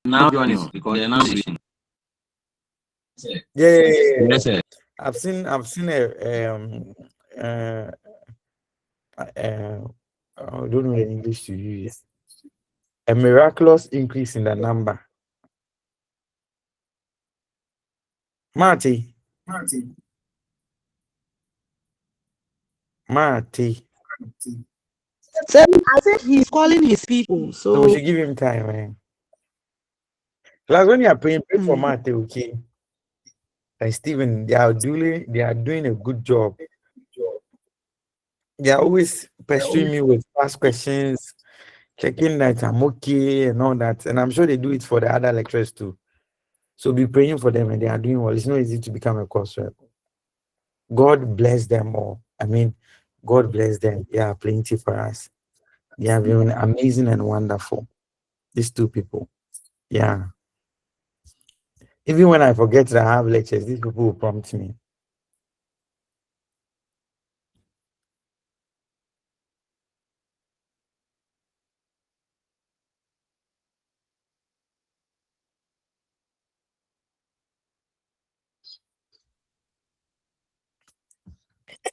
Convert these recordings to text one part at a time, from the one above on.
now join you because they're now reaching. Yeah. Yes, sir. I've seen uh, I don't know the English to use. A miraculous increase in the number. Marty. So I said he's calling his people. So we So should give him time, man. Like when you are praying, pray for Mm. Marty, okay? And Stephen, they are doing a good job. They are always pestering me with past questions, checking that I'm okay and all that. And I'm sure they do it for the other lecturers too. So be praying for them, and they are doing well. It's not easy to become a course rep. God bless them all. I mean, God bless them. They are plenty for us. They have been amazing and wonderful. These two people. Yeah. Even when I forget that I have lectures, these people will prompt me.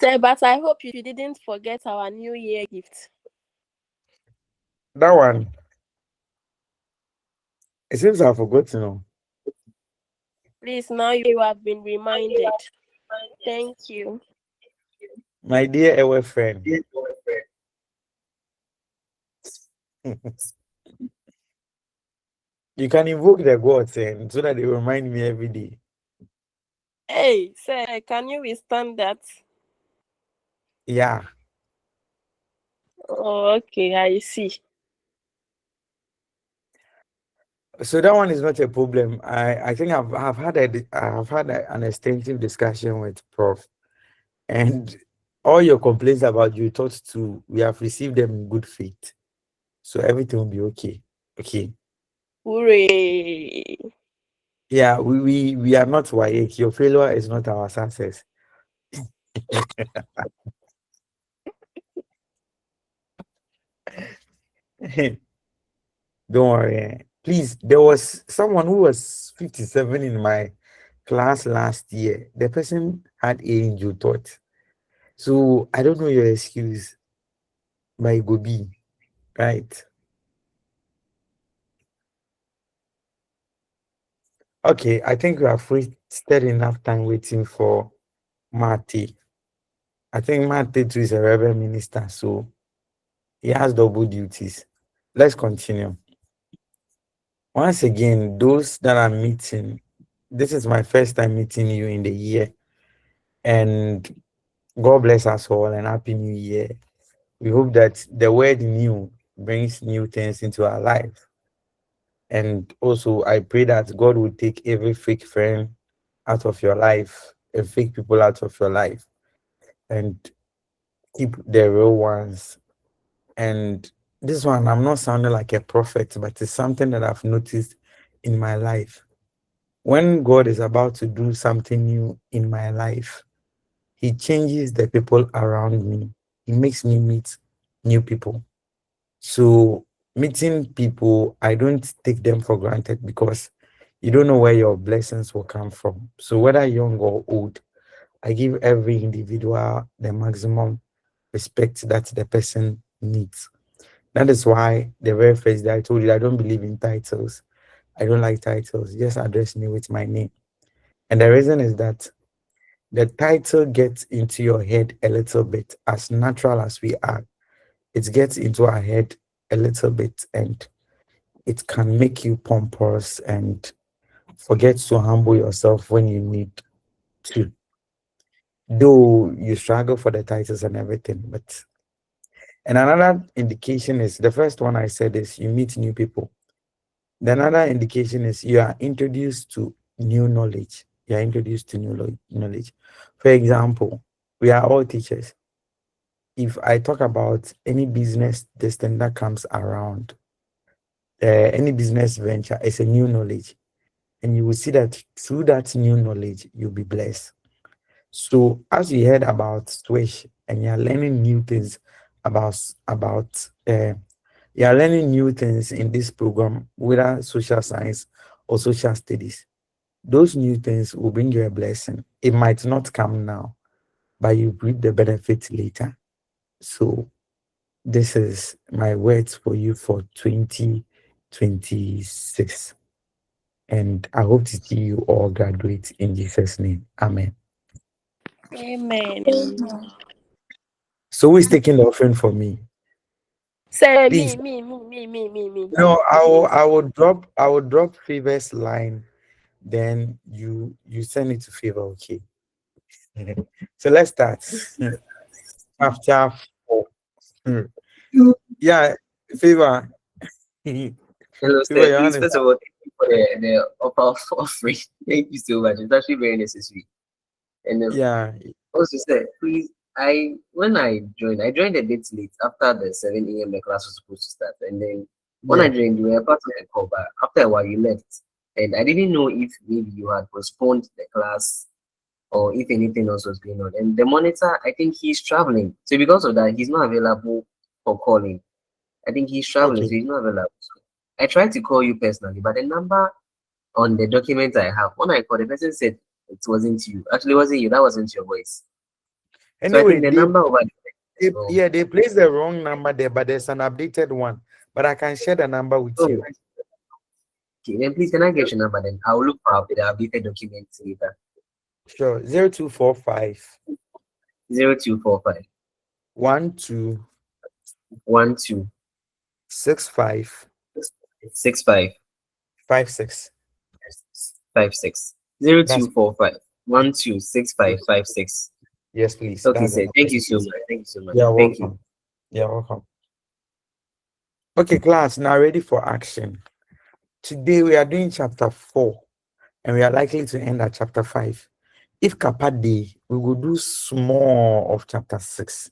Sir, but I hope you didn't forget our New Year gift. That one, it seems I've forgotten. Oh. Please, now you have been reminded. Thank you. My dear our friend. You can invoke the gods and so that they remind me every day. Hey, sir, can you withstand that? Yeah. Oh, okay, I see. So that one is not a problem. I think I've had an extensive discussion with Prof. And all your complaints about you thought to we have received them in good faith. So everything will be okay. Okay. Hooray. Yeah, we are not WAEC. Your failure is not our success. Don't worry. Please, there was someone who was 57 in my class last year. The person had A in Jew taught. So I don't know your excuse, but it go be, right? Okay, I think we have wasted enough time waiting for Marty. I think Marty too is a rebel minister, so he has double duties. Let's continue. Once again, those that are meeting, this is my first time meeting you in the year, and God bless us all and Happy New Year. We hope that the word new brings new things into our life. And also, I pray that God will take every fake friend out of your life and fake people out of your life and keep the real ones. And this one, I'm not sounding like a prophet, but it's something that I've noticed in my life. When God is about to do something new in my life, He changes the people around me. He makes me meet new people. So meeting people, I don't take them for granted because you don't know where your blessings will come from. So whether young or old, I give every individual the maximum respect that the person needs. That is why the very first day I told you I don't believe in titles. I don't like titles. Just address me with my name. And the reason is that the title gets into your head a little bit, as natural as we are. It gets into our head a little bit, and it can make you pompous and forget to humble yourself when you need to. Though you struggle for the titles and everything, but and another indication is the first one I said is you meet new people. The another indication is you are introduced to new knowledge. You are introduced to new knowledge. For example, we are all teachers. If I talk about any business this thing that comes around, any business venture, it's a new knowledge. And you will see that through that new knowledge, you'll be blessed. So as you heard about Swish and you're learning new things about You are learning new things in this program, whether social science or social studies. Those new things will bring you a blessing. It might not come now, but you reap the benefit later. So this is my words for you for 2026. And I hope to see you all graduate in Jesus' name. Amen. Amen. So who is taking the offering for me? Say Please. me. No, Please. I will drop Favor's line. Then you send it to Favor, okay? So let's start. Chapter 4. Yeah, Favor. Hello, Favor, sir. your hand Please, is first of all, thank you for the offer of offering. Thank you so much. It's actually very necessary. And yeah, also, sir, please, when I joined a bit late after the 7 a.m. the class was supposed to start. And then when I yeah. joined, you were part of the call, but after a while, you left. And I didn't know if maybe you had postponed the class or if anything else was going on. And the monitor, I think he's traveling. So because of that, he's not available for calling. I think he's traveling, Okay. so he's not available. So I tried to call you personally, but the number on the document I have, when I called, the person said it wasn't you. Actually, it wasn't you. That wasn't your voice. So I Anyway, think the number over there is wrong. they placed the wrong number there, but there's an updated one. But I can share the number with Oh, you. okay. Then please, can I get your number? Then I'll look for the updated documents later. Sure. 0245 0245 12 12 65 65 56. 56 zero That's two four five 126556. yes, please. Okay, That's the sir. number. Thank you so much. Thank you so much. You're Thank you. welcome. You're welcome. Okay, class, now ready for action. Today we are doing chapter 4 and we are likely to end at chapter 5. If Kappa Day, we will do small of chapter 6.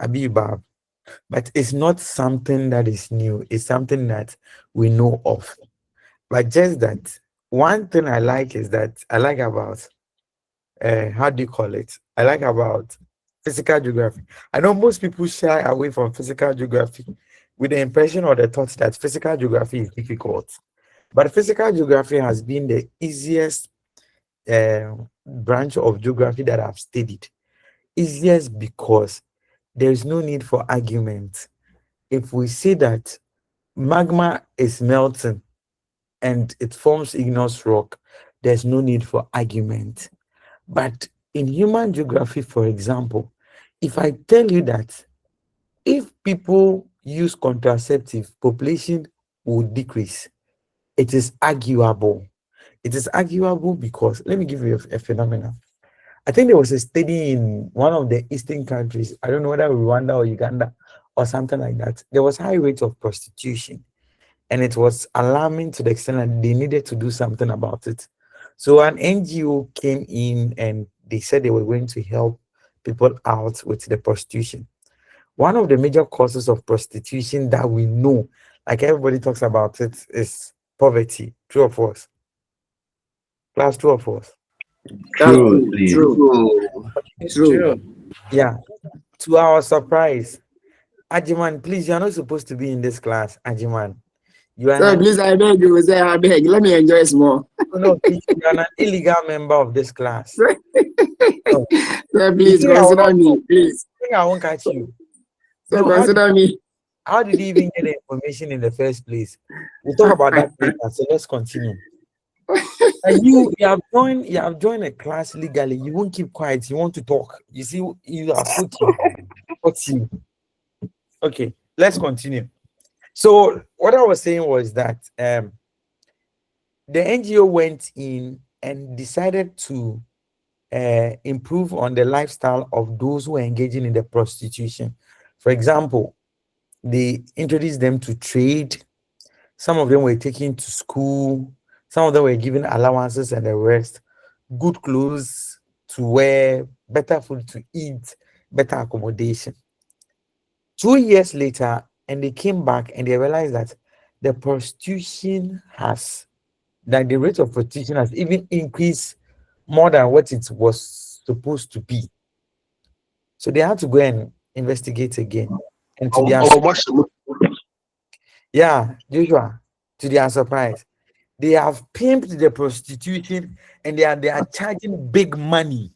Abibab. But it's not something that is new, it's something that we know of. But just that one thing I like is that I like about how do you call it? I like about physical geography. I know most people shy away from physical geography with the impression or the thought that physical geography is difficult. But physical geography has been the easiest branch of geography that I've studied. Easiest because there is no need for argument. If we see that magma is melting and it forms igneous rock, there's no need for argument. But in human geography, for example, if I tell you that if people use contraceptive, population will decrease, it is arguable. It is arguable because, let me give you a phenomenon. I think there was a study in one of the eastern countries. I don't know whether Rwanda or Uganda or something like that. There was high rate of prostitution, and it was alarming to the extent that they needed to do something about it. So an NGO came in and they said they were going to help people out with the prostitution. One of the major causes of prostitution that we know, like everybody talks about it, is poverty. True or false? Class, true or false? That's True, true. please. True. True. Yeah. To our surprise, Ajiman, please, you're not supposed to be in this class. Ajiman, you are Sir, an, please, I beg you, sir, I beg. Let me enjoy small. no, please, you are an illegal member of this class. Sir, No, sir, you please think I will consider not, me, please. think I won't catch you. Sir, No, consider me. how did you even get the information in the first place? We'll talk about that later. So let's continue. And you have joined a class legally. You won't keep quiet. You want to talk. You see, you have put you. Okay, let's continue. So what I was saying was that the NGO went in and decided to improve on the lifestyle of those who are engaging in the prostitution. For example, they introduced them to trade. Some of them were taken to school. Some of them were given allowances and the rest. Good clothes to wear, better food to eat, better accommodation. 2 years later, and they came back and they realized that the prostitution has, that the rate of prostitution has even increased more than what it was supposed to be. So they had to go and investigate again. And to their Yeah, Joshua, to their surprise, they have pimped the prostitution and they are charging big money.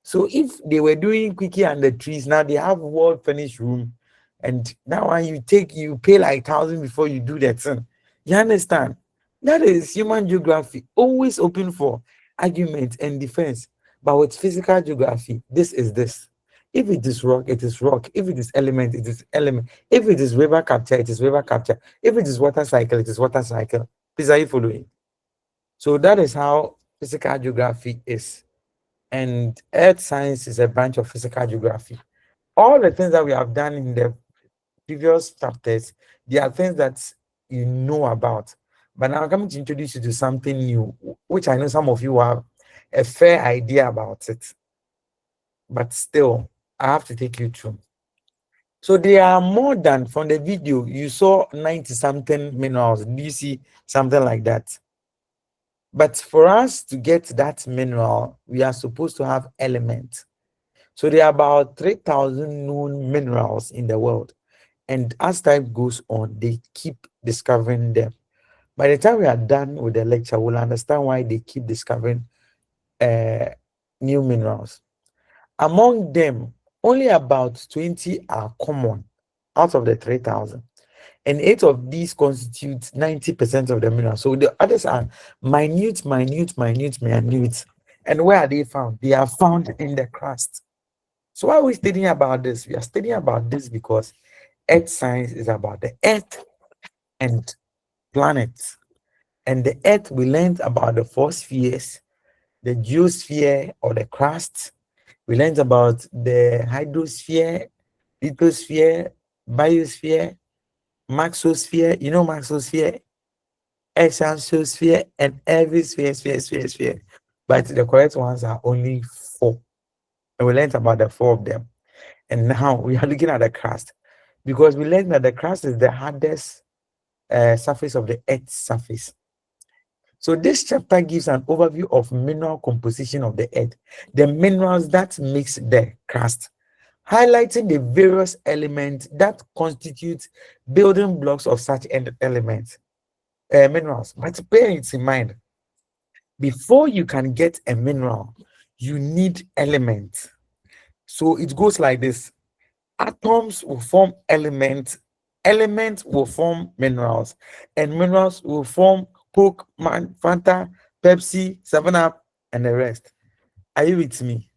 So if they were doing quickie and the trees, now they have world furnished room, and that one you pay like 1,000 before you do that thing. You understand? That is human geography, always open for argument and defense. But with physical geography, this is this. If it is rock, it is rock. If it is element, it is element. If it is river capture, it is river capture. If it is water cycle, it is water cycle. Please, are you following? So that is how physical geography is. And earth science is a branch of physical geography. All the things that we have done in the previous chapters, they are things that you know about. But now I'm coming to introduce you to something new, which I know some of you have a fair idea about it. But still, I have to take you through. So there are more than, from the video, you saw 90 something minerals. Do you see something like that? But for us to get that mineral, we are supposed to have elements. So there are about 3,000 known minerals in the world. And as time goes on, they keep discovering them. By the time we are done with the lecture, we'll understand why they keep discovering new minerals. Among them, only about 20 are common out of the 3,000. And 8 of these constitute 90% of the minerals. So the others are minute, minute, minute, minute. And where are they found? They are found in the crust. So why are we studying about this? We are studying about this because earth science is about the earth and planets. And the earth, we learned about the four spheres, the geosphere or the crust. We learned about the hydrosphere, lithosphere, biosphere, maxosphere, maxosphere, exosphere, and every sphere. But the correct ones are only 4. And we learned about the 4 of them. And now we are looking at the crust, because we learned that the crust is the hardest surface of the Earth's surface. So this chapter gives an overview of mineral composition of the Earth, the minerals that makes the crust, highlighting the various elements that constitute building blocks of such elements, minerals. But bear it in mind, before you can get a mineral, you need elements. So it goes like this. Atoms will form elements, elements will form minerals, and minerals will form Coke, Fanta, Pepsi, 7-Up, and the rest. Are you with me?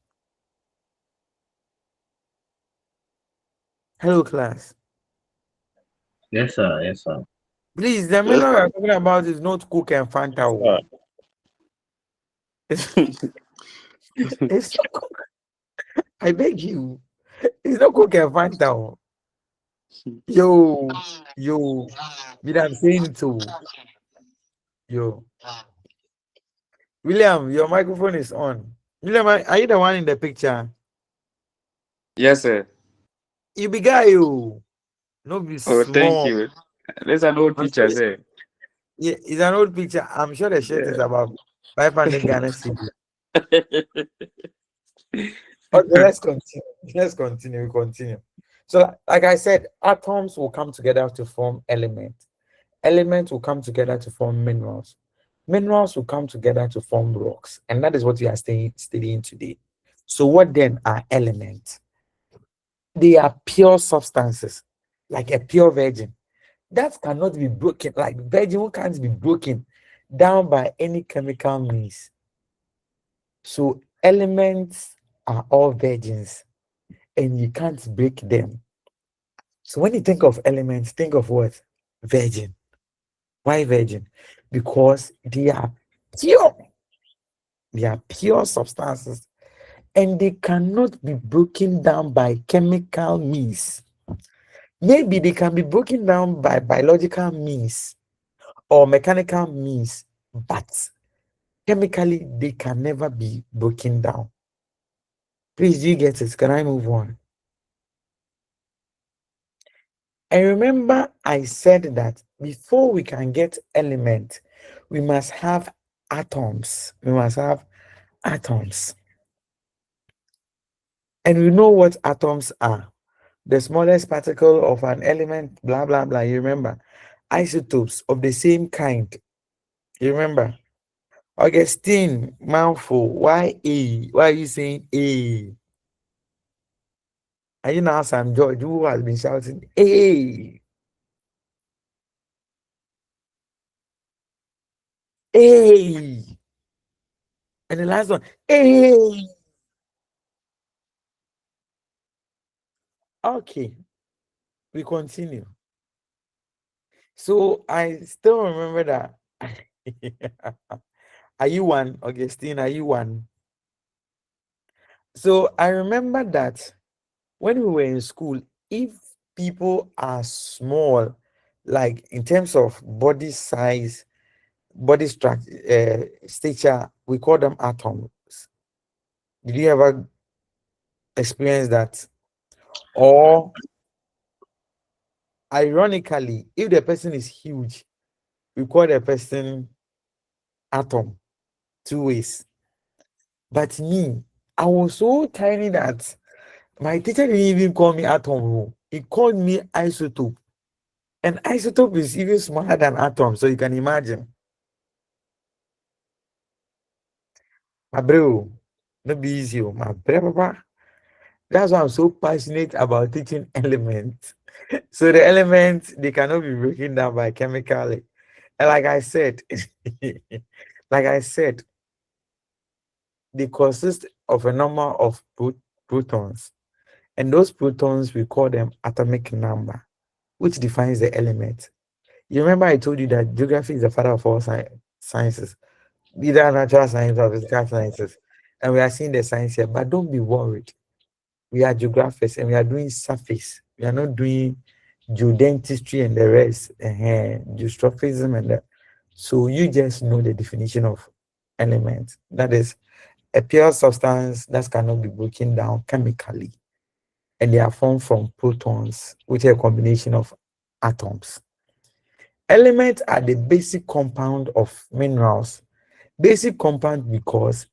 Hello, class. Yes, sir. Yes, sir. Please, the mineral we're talking about is not Coke and Fanta. Oh. It's not Coke. I beg you. It's not Coke and Fanta. Oh. Yo, but I'm saying it too. Yo, William, your microphone is on. William, are you the one in the picture? Yes, sir. You be guy, you. No be Oh, thank small. you. There's an old I'm picture, sure sir. yeah, it's an old picture. I'm sure the shirt is Yeah. about 500 Ghana cedi. Okay, let's continue. We continue. So, like I said, atoms will come together to form elements. Elements will come together to form minerals. Minerals will come together to form rocks. And that is what we are studying today. So, what then are elements? They are pure substances, like a pure virgin. That cannot be broken, like virgin can't be broken down by any chemical means. So elements are all virgins and you can't break them. So when you think of elements, think of what? Virgin. Why virgin? Because they are pure. They are pure substances and they cannot be broken down by chemical means. Maybe they can be broken down by biological means or mechanical means, but chemically they can never be broken down. Please, do you get it? Can I move on? And remember, I said that before we can get element, we must have atoms. We must have atoms. And we know what atoms are. the smallest particle of an element, blah, blah, blah. You remember? Isotopes of the same kind. You remember? Augustine, mouthful. Why A? Why are you saying A? And you know, Sam George, who has been shouting A? A. And the last one, A. Okay, we continue. So I still remember that. Are you one, Augustine? Are you one? So I remember that when we were in school, if people are small, like in terms of body size, body structure, stature, we call them atoms. Did you ever experience that? Or ironically, if the person is huge, we call the person atom, two ways. But me, I was so tiny that my teacher didn't even call me atom. He called me isotope. And isotope is even smaller than atom, so you can imagine. My bro, no be easy, my bro. That's why I'm so passionate about teaching elements. So the elements, they cannot be broken down by chemically. And like I said, like I said, they consist of a number of protons. And those protons, we call them atomic number, which defines the element. You remember I told you that geography is the father of all sciences, either natural science or physical sciences. And we are seeing the science here, but don't be worried. We are geographers and we are doing surface. We are not doing geodentistry and the rest, geostrophism and that. So you just know the definition of element. That is a pure substance that cannot be broken down chemically. And they are formed from protons, which are a combination of atoms. Elements are the basic compound of minerals. Basic compound because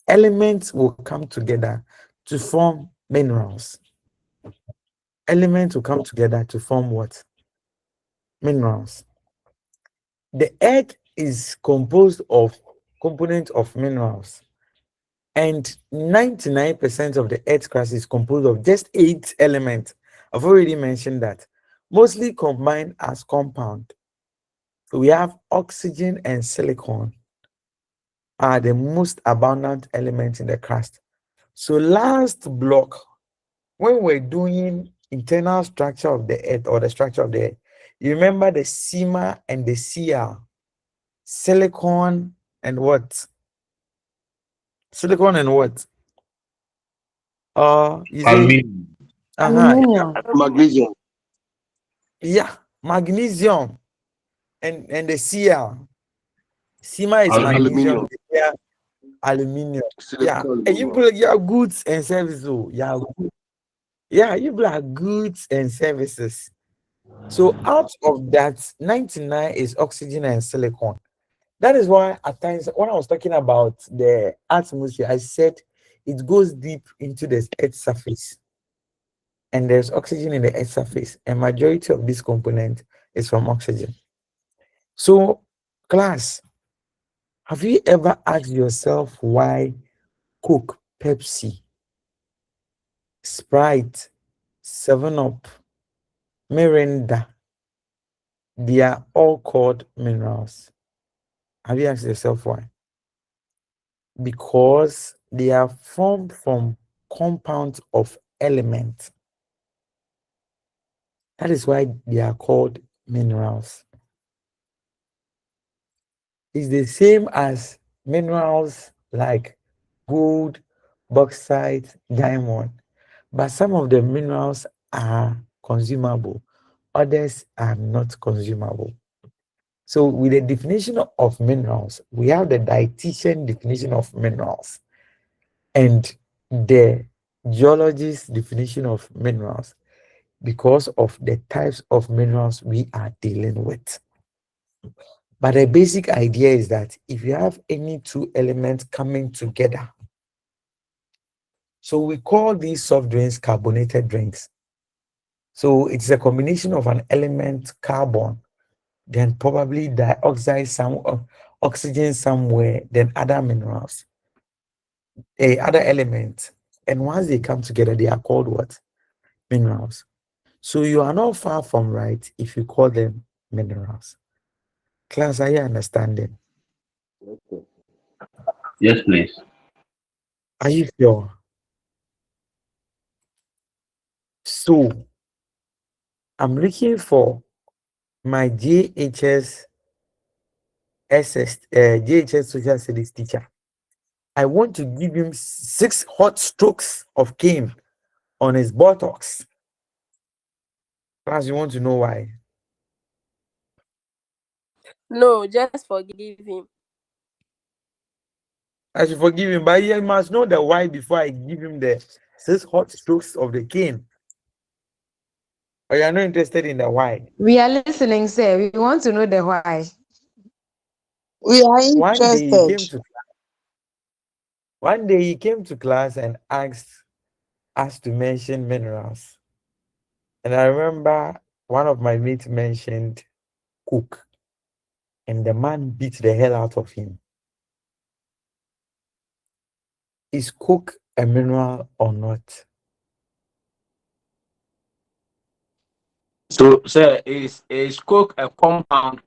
elements will come together to form minerals. Elements will come together to form what? Minerals. The earth is composed of components of minerals, and 99% of the earth's crust is composed of just 8 elements. I've already mentioned that. Mostly combined as compound. We have oxygen and silicon are the most abundant elements in the crust. So last block, when we're doing internal structure of the earth or the structure of the earth, you remember the SEMA and the Cl, silicon and what? Silicon and what? You say, Aluminum. Aluminium. Magnesium. yeah, magnesium and the Cl. SEMA is Aluminum. magnesium, the Cl, aluminium. Yeah, Silicon. and you are goods and services. Oh, yeah, you are goods and services. So out of that, 99 is oxygen and silicon. That is why at times when I was talking about the atmosphere, I said it goes deep into the Earth's surface. And there's oxygen in the Earth's surface. And majority of this component is from oxygen. So, class, have you ever asked yourself why Coke, Pepsi, Sprite, 7-Up, Mirinda, they are all called minerals? Have you asked yourself why? Because they are formed from compounds of elements. That is why they are called minerals. It's the same as minerals like gold, bauxite, diamond. But some of the minerals are consumable, others are not consumable. So, with the definition of minerals, we have the dietitian definition of minerals and the geologist's definition of minerals because of the types of minerals we are dealing with. But the basic idea is that if you have any two elements coming together, so we call these soft drinks carbonated drinks. So it's a combination of an element, carbon, then probably dioxide, some oxygen somewhere, then other minerals, other elements. And once they come together, they are called what? Minerals. So you are not far from right if you call them minerals. Class, are you understanding? Yes, please. Are you sure? So I'm looking for my JHS social studies teacher. I want to give him 6 hot strokes of cane on his buttocks. Class, you want to know why? No, just forgive him. I should forgive him, but he must know the why before I give him the 6 hot strokes of the cane. Or you are not interested in the why? We are listening, sir. We want to know the why. We are One day he interested. came to One day he came to class and asked us to mention minerals. And I remember one of my mates mentioned cook, and the man beat the hell out of him. Is cook a mineral or not? So, sir, is coke a compound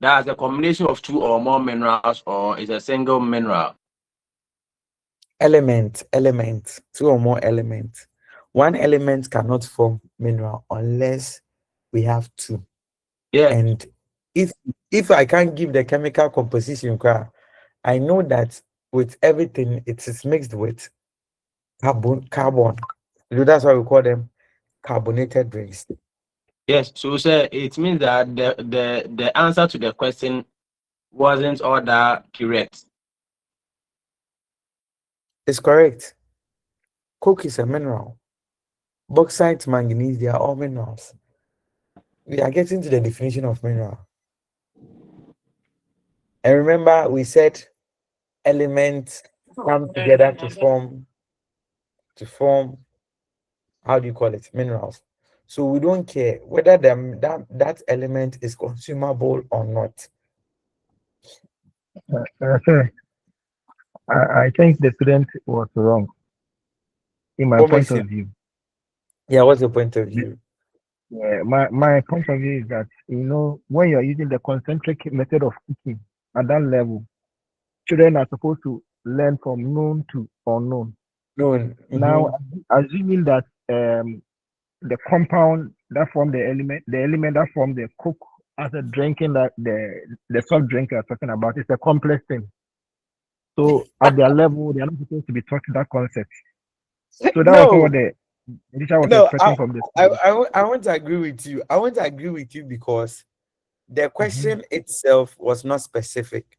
that has a combination of 2 or more minerals, or is a single mineral? Element, 2 or more elements. One element cannot form mineral unless we have 2. Yeah. And if I can't give the chemical composition, I know that with everything it is mixed with carbon. So that's why we call them carbonated drinks. Yes. So, sir, it means that the answer to the question wasn't all that correct. It's correct. Coke is a mineral. Bauxite, manganese, they are all minerals. We are getting to the definition of mineral. And remember, we said elements come together to form, how do you call it? Minerals. So we don't care whether that element is consumable or not. Sir, I think the student was wrong in my What point makes you? of view. Yeah, what's your point of view? Yeah, my point of view is that, when you're using the concentric method of cooking at that level, children are supposed to learn from known to unknown. No. Now, assuming that the compound that form the element that form the cook as a drinking that the soft drink you're talking about is a complex thing. So at their level, they are not supposed to be taught that concept. So that was not No, what the teacher was no, expecting from the I, student. I want to agree with you. I want to agree with you because the Mhm. question itself was not specific.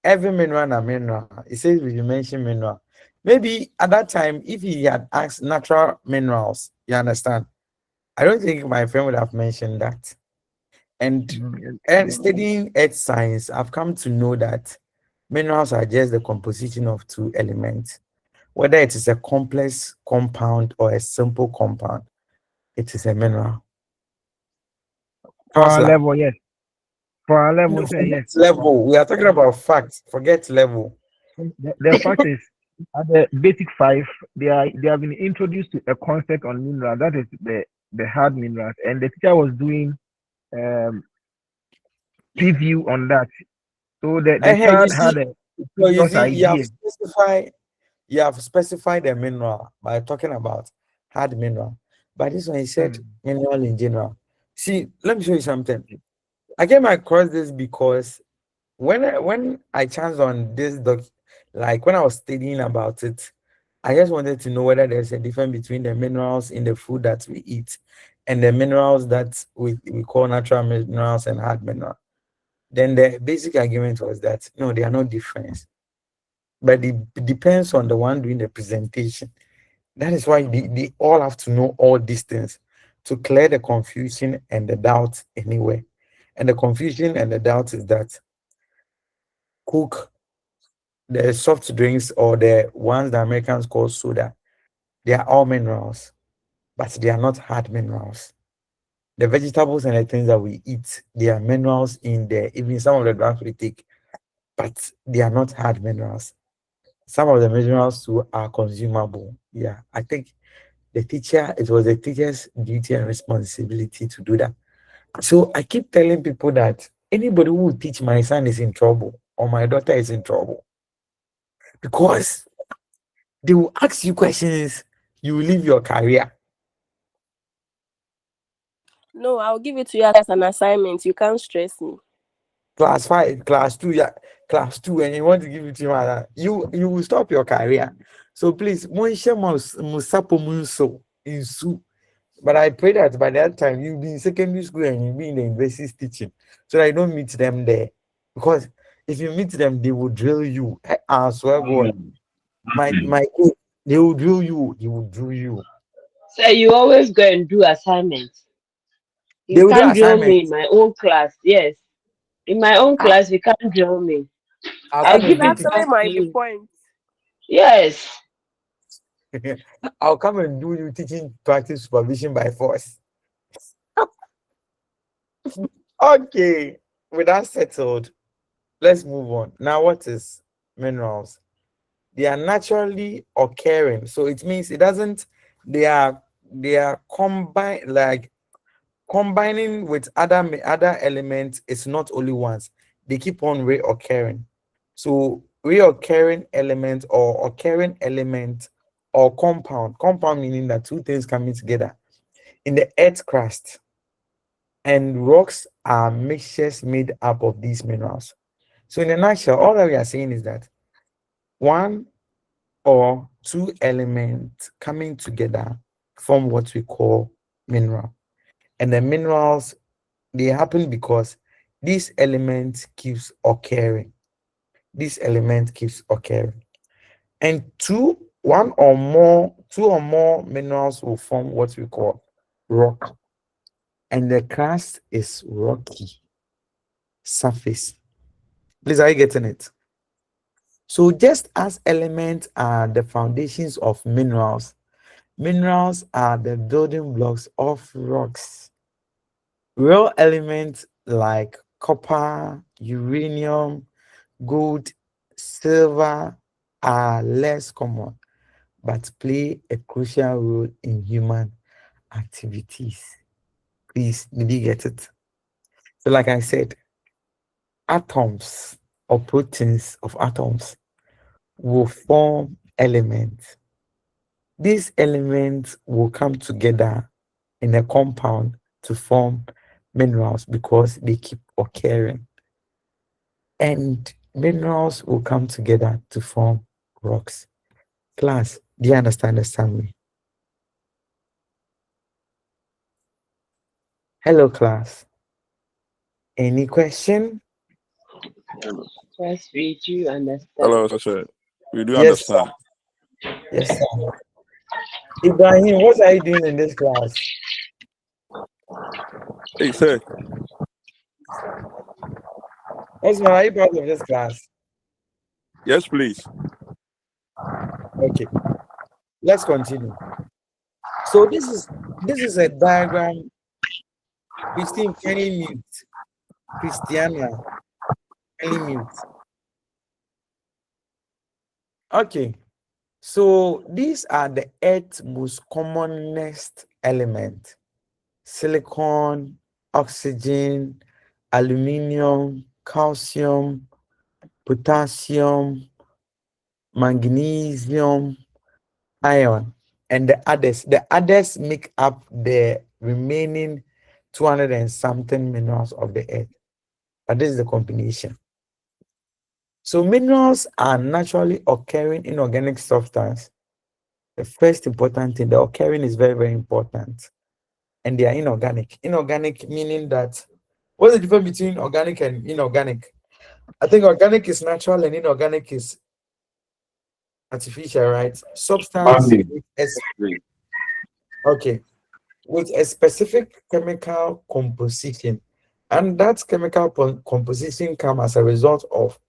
Every mineral and mineral. It says we mention mineral. Maybe at that time, if he had asked natural minerals, you understand. I don't think my friend would have mentioned that. And Mhm. studying earth science, I've come to know that minerals are just the composition of 2 elements. Whether it is a complex compound or a simple compound, it is a mineral. For our Counselor, level, yes. For our level, no, say forget yes. level. We are talking about facts. Forget level. The fact is, at the basic 5, they have been introduced to a concept on mineral. That is the hard minerals, and the teacher was doing um, preview on that. So the Hey, you child see, had a so you previous see, idea. you have specified the mineral by talking about hard mineral. But this one, he said Mm. mineral in general. See, let me show you something. I came across this because when I chanced on this doc, like when I was studying about it, I just wanted to know whether there's a difference between the minerals in the food that we eat and the minerals that we call natural minerals and hard mineral. Then the basic argument was that no, they are not different, but it depends on the one doing the presentation. That is why they all have to know all these things to clear the confusion and the doubt anyway. And the confusion and the doubt is that Coke, the soft drinks or the ones the Americans call soda, they are all minerals. but they are not hard minerals. The vegetables and the things that we eat, they are minerals in there, even some of the drugs we take, but they are not hard minerals. Some of the minerals too are consumable. Yeah, I think it was the teacher's duty and responsibility to do that. So I keep telling people that anybody who will teach my son is in trouble or my daughter is in trouble because they will ask you questions, you will leave your career. No, I'll give it to you as an assignment. You can't stress me. Class 5, class 2, yeah, class 2, and you want to give it to you will stop your career. So please, but I pray that by that time you'll be in secondary school and you'll be in the university teaching, so that I don't meet them there. Because if you meet them, they will drill you. I swear God, my kid, they will drill you, they will drill you. So you always go and do assignments. They You will do can't drill me in assignments. my own class. Yes. In my own I- class, you can't drill me. I'll I'll come give and it do Exactly back to my you. point. Yes. I'll come and do you teaching practice supervision by force. Okay, with that settled, let's move on. Now, what is minerals? They are naturally occurring, so it means it doesn't. They are combined, like combining with other elements. It's not only once; they keep on reoccurring. So reoccurring element or occurring element or compound meaning that two things coming together in the earth crust, and rocks are mixtures made up of these minerals. So in a nutshell, all that we are saying is that one or two elements coming together form what we call mineral. And the minerals, they happen because this element keeps occurring. This element keeps occurring. And two or more minerals will form what we call rock. And the crust is rocky surface. Please, are you getting it? So just as elements are the foundations of minerals, minerals are the building blocks of rocks. Real elements like copper, uranium, gold, silver are less common, but play a crucial role in human activities. Please, did you get it? So like I said, atoms or proteins of atoms will form elements. These elements will come together in a compound to form minerals because they keep occurring. And minerals will come together to form rocks. Class, do you understand the summary? Hello, class. Any question? Yes, we do understand. Hello, Sasha. We do Yes, sir. understand. Yes, sir. Ibrahim, what are you doing in this class? Hey, sir. Osman, are you part of this class? Yes, please. Okay, let's continue. So this is a diagram. Christine, can you mute? Christiana, can you mute? Okay, so these are the Earth's most commonest element: silicon, oxygen, aluminium, calcium, potassium, magnesium, iron, and the others. The others make up the remaining 200 and something minerals of the earth. But this is the combination. So minerals are naturally occurring inorganic substance. The first important thing, the occurring is very, very important. And they are inorganic. Inorganic meaning that, what's the difference between organic and inorganic? I think organic is natural and inorganic is artificial, right? Substance okay, with a specific chemical composition. And that chemical composition comes as a result of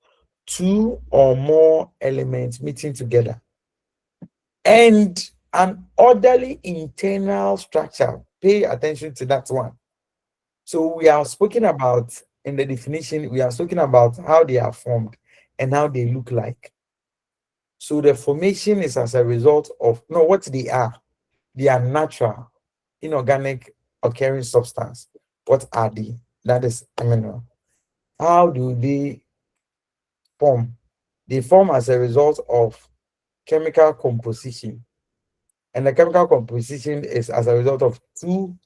two or more elements meeting together. And an orderly internal structure. Pay attention to that one. So we are speaking about, in the definition, we are speaking about how they are formed and how they look like. So the formation is as a result of, no, what they are. They are natural, inorganic occurring substance. What are they? That is a mineral. How do they form? They form as a result of chemical composition. And the chemical composition is as a result of two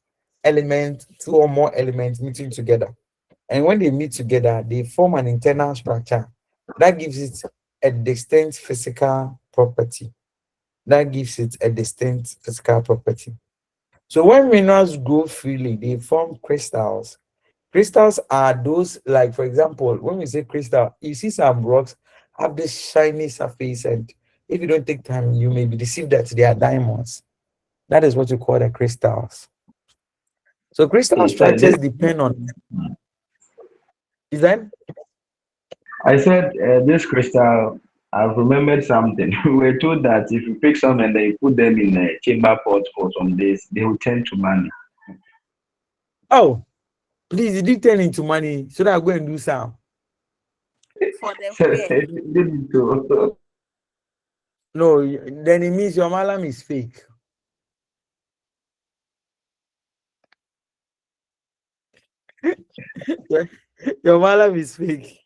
or more elements meeting together. And when they meet together, they form an internal structure that gives it a distinct physical property. So when minerals grow freely, they form crystals. Crystals are those, like, for example, when we say crystal, you see some rocks have this shiny surface, and if you don't take time, you may be deceived that they are diamonds. That is what you call the crystals. So crystal structures depend on, is that? I said this crystal. I've remembered something. We were told that if you pick some and then you put them in a chamber pot for some days, they will turn to money. Oh, please, it did turn into money, so that I go and do some. For the So, queer. No, then it means your malam is fake. Your malam is fake.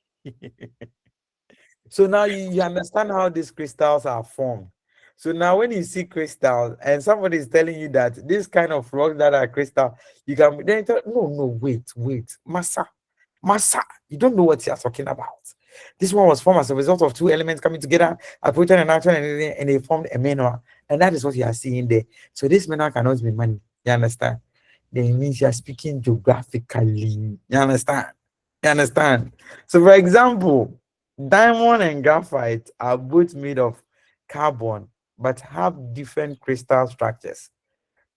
So now you understand how these crystals are formed. So now when you see crystals and somebody is telling you that this kind of rocks that are crystal, you can then tell, no, wait, Massa, you don't know what you're talking about. This one was formed as a result of two elements coming together, a protein and atom, and they formed a mineral. And that is what you are seeing there. So this mineral cannot be money. You understand? Then it means you are speaking geographically. You understand? So for example, diamond and graphite are both made of carbon but have different crystal structures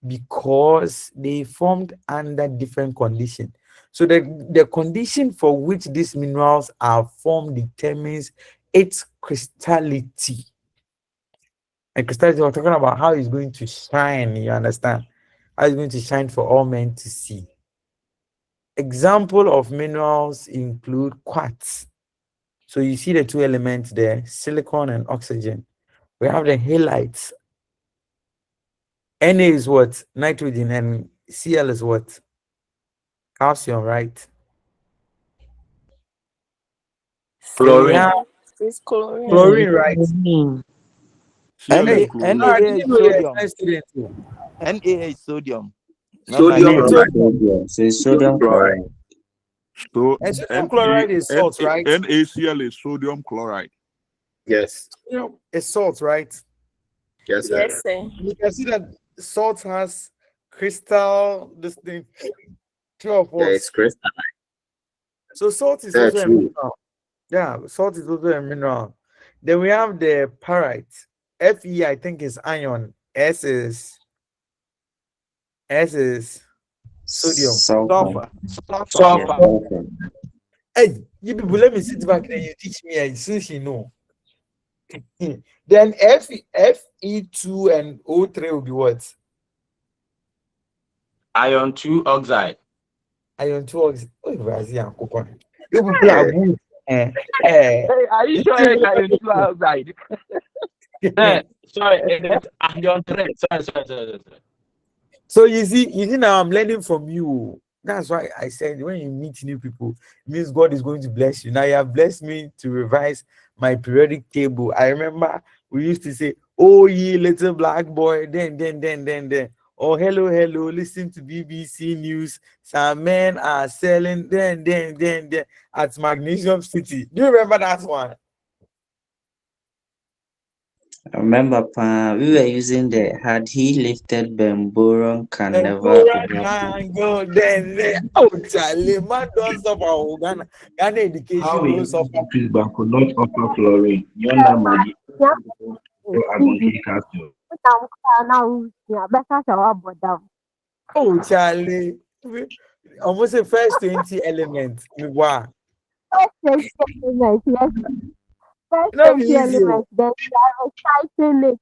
because they formed under different conditions. So the condition for which these minerals are formed determines its crystality. And crystality, we're talking about how it's going to shine, you understand? How it's going to shine for all men to see. Example of minerals include quartz. So you see the two elements there, silicon and oxygen. We have the halides. Na is what? Nitrogen, and Cl is what? Calcium, right? Then we have It's chlorine, right? Cl Hey, and I chlorine. didn't know you're a science student too. Na is sodium. Sodium And chloride. sodium. So it's sodium chloride. So And sodium chloride is salt, right? NaCl is sodium chloride. Yes. It's salt, right? Yes, sir. Yes, sir. You can see that salt has crystal, this thing, two of Yeah, us. it's crystal. So salt is That's also a true. mineral. Yeah, salt is also a mineral. Then we have the pyrite. Fe, I think, is iron. S is sodium. Sulfur. Yeah, sulfur. Hey, you people, let me sit back and you teach me since you know. Then Fe2 and O3 will be what? Iron 2 oxide. Iron 2 oxide. Oh, Brazil and coconut. You people are good. Hey, are you sure it's iron 2 oxide? Sorry, it's iron 3. Sorry. So you see now I'm learning from you. That's why I said when you meet new people, it means God is going to bless you. Now you have blessed me to revise my periodic table. I remember we used to say, "Oh, ye little black boy," then. Oh, hello, listen to BBC News. Some men are selling then at Magnesium City. Do you remember that one? I remember we were using the had he lifted Bemboron can And never go right overcome. go then. Oh, Charlie, man, don't suffer. Ghana How education we don't suffer. increase but could not offer fluorine. Yonder money agonic calcium. Oh, Charlie. Almost the first 20 elements. Wow. Yes. First Not 20 easy. elements, then we are reciting it.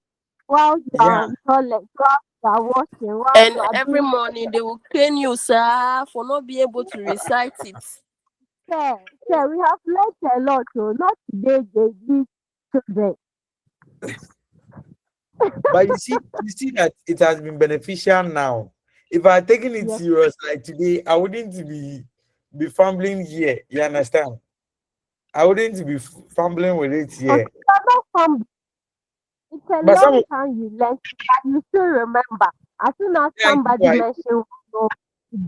while you are Yeah. on toilet, while you are washing, while And you are every doing morning they will cane you, sir, for not being able to recite it. sir, we have learned a lot, so not today they these children. But you see that it has been beneficial now. If I had taken it Yes. serious like today, I wouldn't be fumbling here. You understand? I wouldn't be fumbling with it But here. you are not from it's a But some long time you learn that you still remember. As soon as yeah, somebody mentions you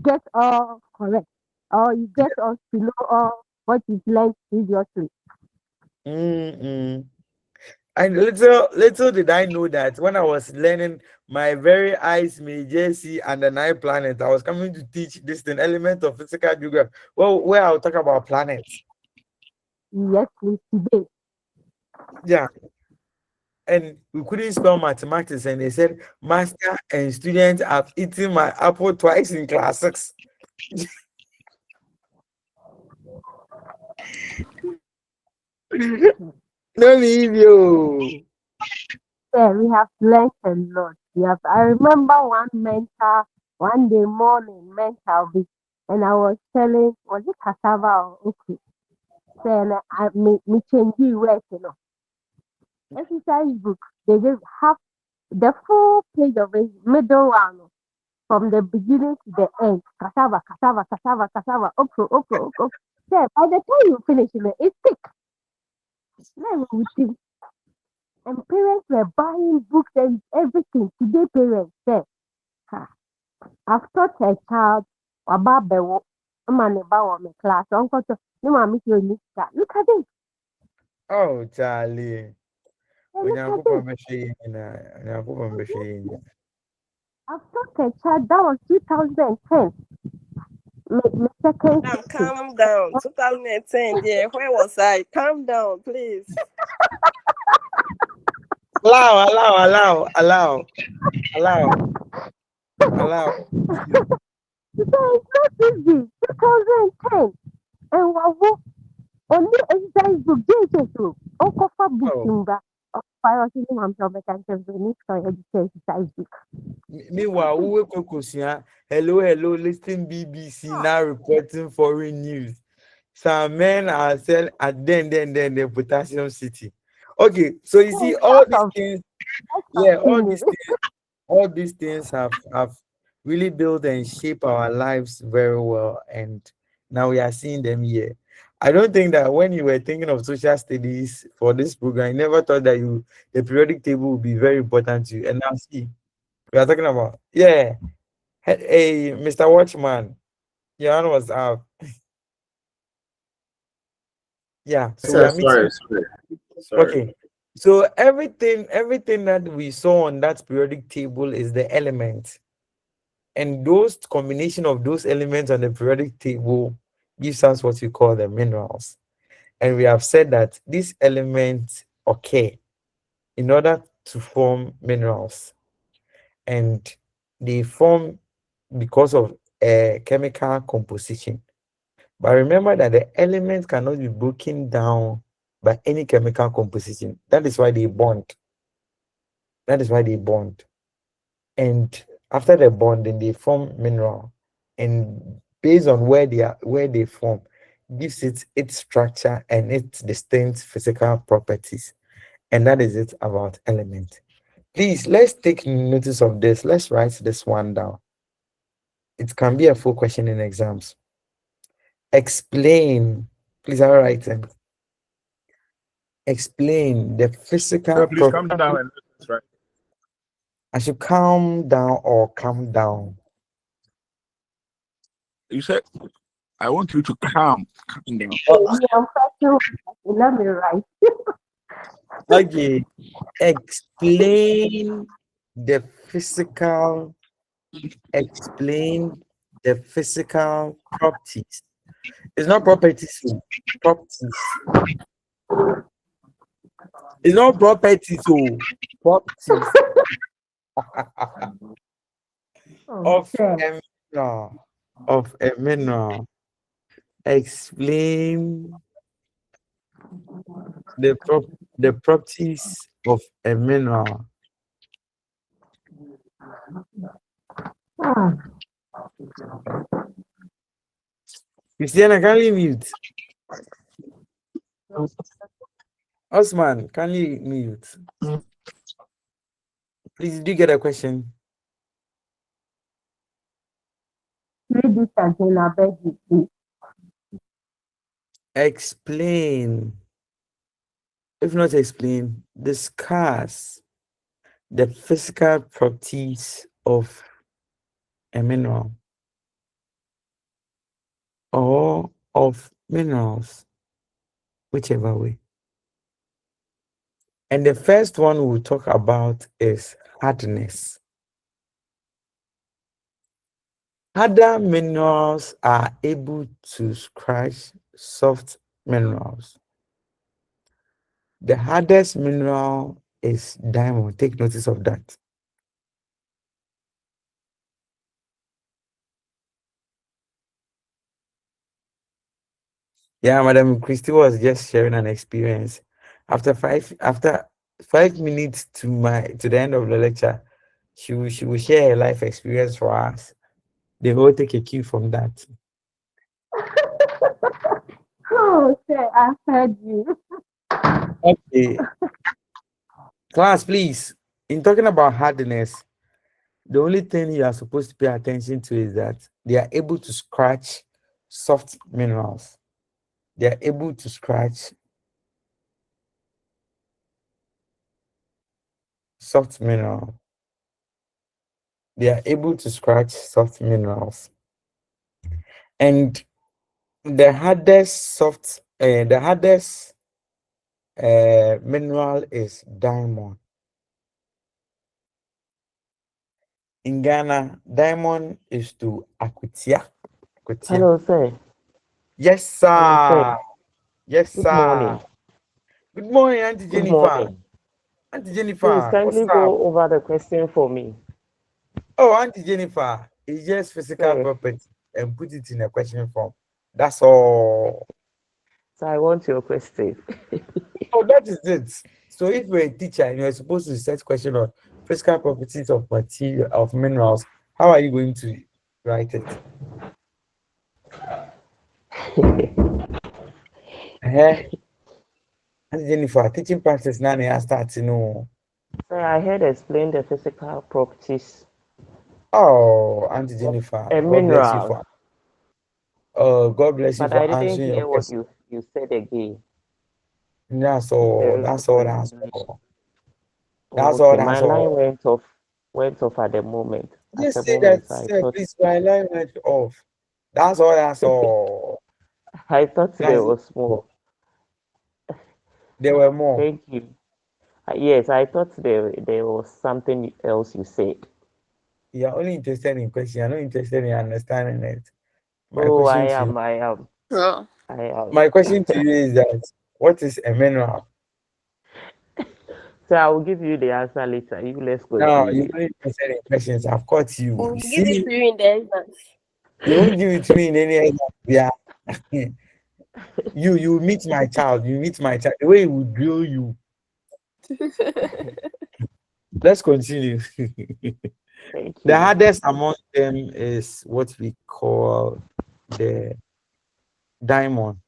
get all correct. Or you get us to know all what you've learned previously. mm-mm. And little did I know that when I was learning my very eyes may just see and the night planet, I was coming to teach this thing element of physical geography. Well, where I'll talk about planets. Yes, please today. Yeah. And we couldn't spell mathematics, and they said master and student have eaten my apple twice in class 6. No leave you. Yeah, we have learned a lot. Yes, I remember one day morning mental week, and I was telling, was it cassava or okay? Then me change the words, Exercise book, they just have the full page of it, middle one, from the beginning to the end. Cassava, cassava, cassava, cassava, okro, okro, okro. Then by the time you finish it's thick. Then we think, and parents were buying books and everything. Today parents say, "Ha, I've taught a child about the man about my class. Uncle, no mommy, you need that. Look at this. Oh, Charlie. Look at this. Onyankopɔn bɛhwɛ yɛn nyinaa. I've taught a child that was 2010. My second Madam, sitting. calm down. 2010, yeah. Where was I? Calm down, please. Allow. So it's not easy. 2010. And what only exercise book, JHS. Uncle for book Oh, timber. Priority I'm sure better than the need for exercise book. meanwhile, we were Kokosia. Hello, listen BBC now reporting foreign news. Some men are selling at then the potassium city. Okay, so you see all Out these of things, I've yeah, seen it. all these things have really built and shaped our lives very well, and now we are seeing them here. I don't think that when you were thinking of social studies for this program, you never thought that the periodic table would be very important to you. And now see, we are talking about Hey, Mr. Watchman, your hand was up. Yeah, so we Sir, are meeting. sorry. Okay. So everything that we saw on that periodic table is the element. And those combination of those elements on the periodic table gives us what we call the minerals. And we have said that these elements occur in order to form minerals. And they form because of a chemical composition. But remember that the elements cannot be broken down by any chemical composition. That is why they bond. That is why they bond. And after the bonding, they form mineral. And based on where they form, gives it its structure and its distinct physical properties. And that is it about element. Please let's take notice of this. Let's write this one down. It can be a full question in exams. Explain. Please, all right. Explain the physical Sir, please calm property. down and let's right. I should calm down or calm down. You said I want you to calm down. I'm fighting. Let me write. Okay. Explain the physical. Explain the physical properties. It's not properties. Properties. It's not properties. Properties of Okay. a mineral. Of a mineral. Explain the properties of a mineral. Ah, Christiana, can you mute? Osman, can you mute? Please, do you get a question? read this again, I beg you, please. Explain. If not explain, discuss the physical properties of a mineral or of minerals, whichever way. And the first one we'll talk about is hardness. Harder minerals are able to scratch soft minerals. The hardest mineral is diamond. Take notice of that. Yeah, Madam Christie was just sharing an experience. After 5 minutes to the end of the lecture, she will share her life experience for us. They will take a cue from that. Oh, sir, I heard you. Okay. Class, please. In talking about hardness, the only thing you are supposed to pay attention to is that they are able to scratch soft minerals. They are able to scratch soft mineral. They are able to scratch soft minerals. And the hardest mineral is diamond. In Ghana, diamond is to akutia. Hello, sir. Yes, sir. Hello, sir. Yes, Good sir. morning. Good morning, Auntie Good Jennifer. morning. Auntie Please Jennifer, what's kindly up? go over the question for me. Oh, Auntie Jennifer, it's just physical Sir, property and put it in a question form. That's all. so I want your question. Oh, that is it. So if you're a teacher and you're supposed to set question on physical properties of material of minerals, how are you going to write it? Auntie Jennifer, teaching practice now they are starting. No. Sir, I heard explain the physical properties Oh, Auntie of Jennifer, a God bless you mineral, for God bless you but I for didn't answering your hear what question. you said again. That's all. Very That's good all. That's reiteration. all. That's all. Okay, my That's line all. went off at the moment. At Just the say that, moment, I sir, thought please, my alignment off. That's all. That's all. I thought there That's was more. there were more. Thank you. Yes, I thought there was something else you said. You're only interested in question. You're not interested in understanding it. My Oh, question to you. I am. Oh. I am. My question to you is that what is a mineral? So I will give you the answer later. Let's No, you're continue. only interested in questions. I've caught you. We'll You give it see, to you in the exams. you won't give it to me in any exam. Yeah. You meet my child. You meet my child. The way he will drill you. Let's continue. Thank The you. hardest among them is what we call the diamond.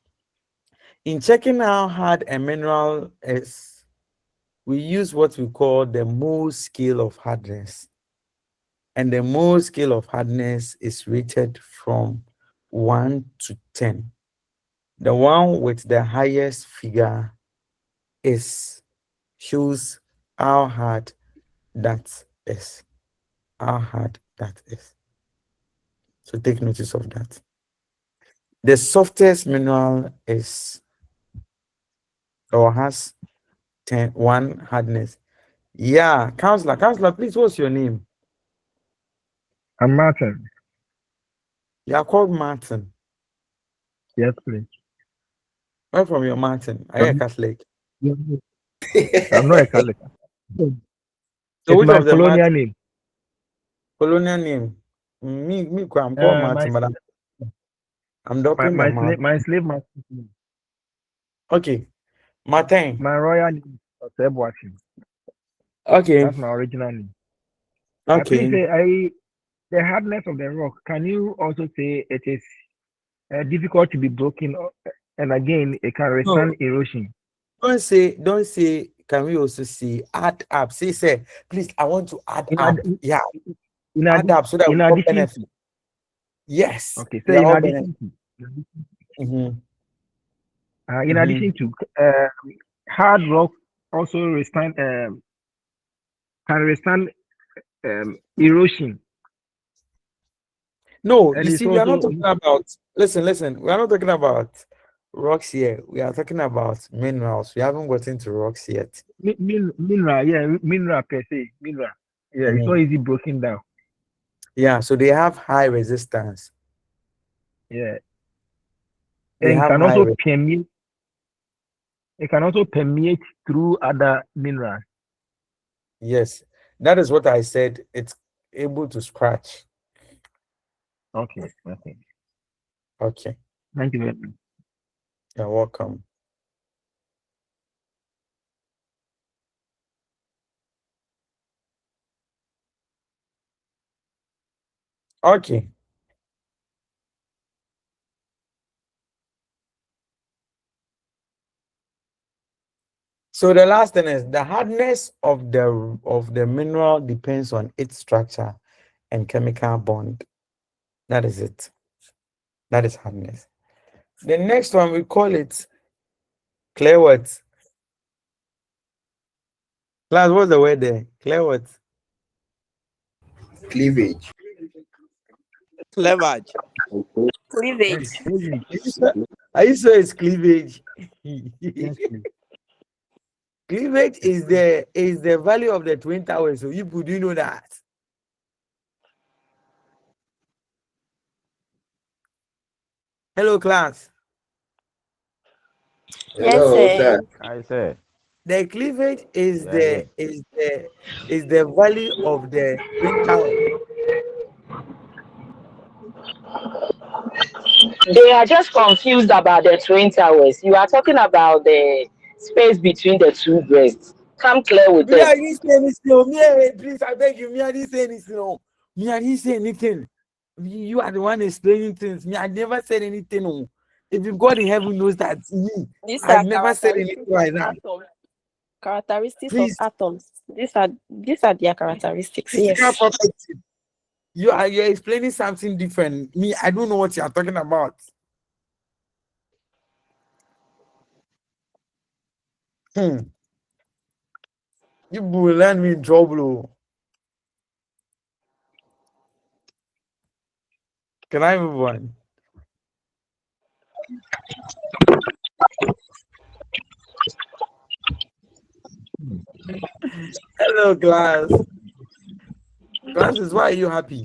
In checking how hard a mineral is, we use what we call the Mohs scale of hardness. And the Mohs scale of hardness is rated from 1 to 10. The one with the highest figure shows how hard that is. How hard that is. So take notice of that. The softest mineral is or has 1 hardness. Yeah, counselor, please, what's your name? I'm Martin. You are called Martin. Yes, please. Where from your Martin? Are you a Catholic? I'm not a Catholic. So It's which my of the colonial Martin? name. Colonial name? I'm called Martin, but I'm My dropping the my slave Martin. my slave master's name. Okay, Martin. My royal name is Osebwachi. Okay, That's my original name. Please Okay. say the hardness of the rock. Can you also say it is difficult to be broken, and again it can withstand No, erosion? don't say, can we also see add up? Say, please, I want to add In, up. ad- Yeah, in, add ad- up so that in we all addition benefit. to, Yes, okay, so we are all benefit. Mm-hmm. in Mm-hmm. addition to hard rock also withstand can withstand erosion, No, and you it's see, we are not also talking about, listen, we are not talking about rocks here. We are talking about minerals. We haven't got into rocks yet. mineral, yeah, mineral per se, mineral. Yeah, it's not Mhm. easy broken down. Yeah, so they have high resistance. Yeah, They and have high, it can also permeate through other minerals. yes. That is what I said. It's able to scratch. Okay, okay. Okay, Thank you very much. you're welcome. Okay. So the last thing is the hardness of the mineral depends on its structure and chemical bond. That is it. That is hardness. The next one we call it clear what? Class, what's the word there? Clear what? Cleavage. Cleavage. Cleavage. Are you sure it's cleavage? Yes, please. Cleavage is the value of the twin towers. So you do you know that? Hello, class. Yes, Hello, sir. I say. The cleavage is Yeah, yeah. the value of the twin tower. They are just confused about the twin towers. You are talking about the space between the two breasts. Come clear with Me, I us. didn't say anything. Oh, please, I beg you. Me, I didn't say anything. Oh. Me, I didn't say anything. You are the one explaining things. Me, I never said anything. Oh. If you God in heaven knows that me, These I've are never said anything characteristics of like that. atoms. Characteristics of Please, atoms. These are their characteristics. physical Yes. property. You're explaining something different. Me, I don't know what you are talking about. Hmm. You will land me in trouble. Oh. Can I move on? Hello, class. Classes, why are you happy?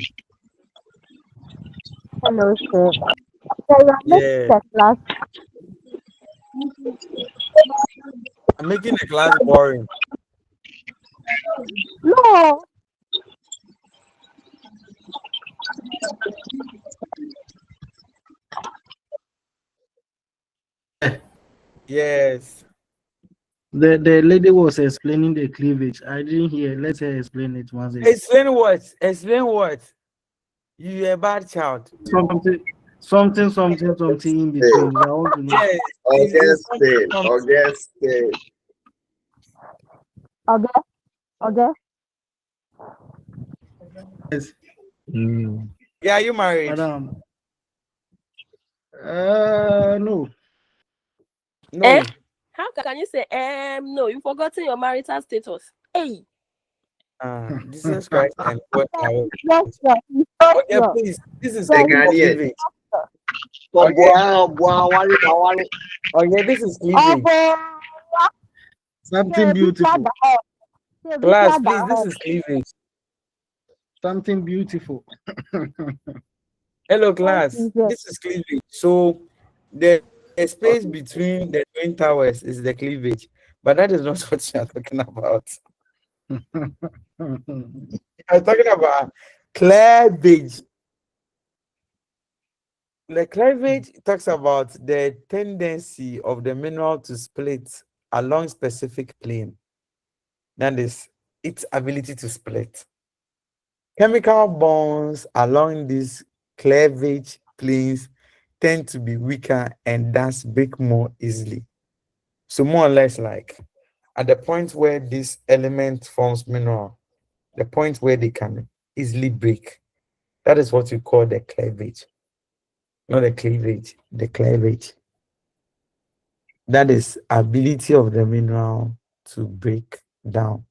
Hello, sir. So you are making Yeah, the class. I'm making the class boring. No, Yes. The lady was explaining the cleavage. I didn't hear. Let her explain it once again. Explain what? Explain what? You're a bad child. Something in between. I want to know. Yes. Augustine. Augustine. okay, okay. Yes, Yeah, you married? madam. No. Eh? No. How can you say no? You've forgotten your marital status. Hey. Jesus Christ and what I was. Yes, sir. It's not Okay, sure. please. This is Sir, Ghanaian. cleavage. For Okay. Buawari. Okay, this is cleavage. Something beautiful. Class, please, this is cleavage. Something beautiful. Hello, class. This is cleavage. So the space between the twin towers is the cleavage, but that is not what you are talking about. I'm talking about cleavage. The cleavage talks about the tendency of the mineral to split along specific plane. That is its ability to split. Chemical bonds along these cleavage planes tend to be weaker and thus break more easily. So more or less like at the point where this element forms mineral, the point where they can easily break, that is what we call the cleavage. Not the cleavage, the cleavage. That is ability of the mineral to break down.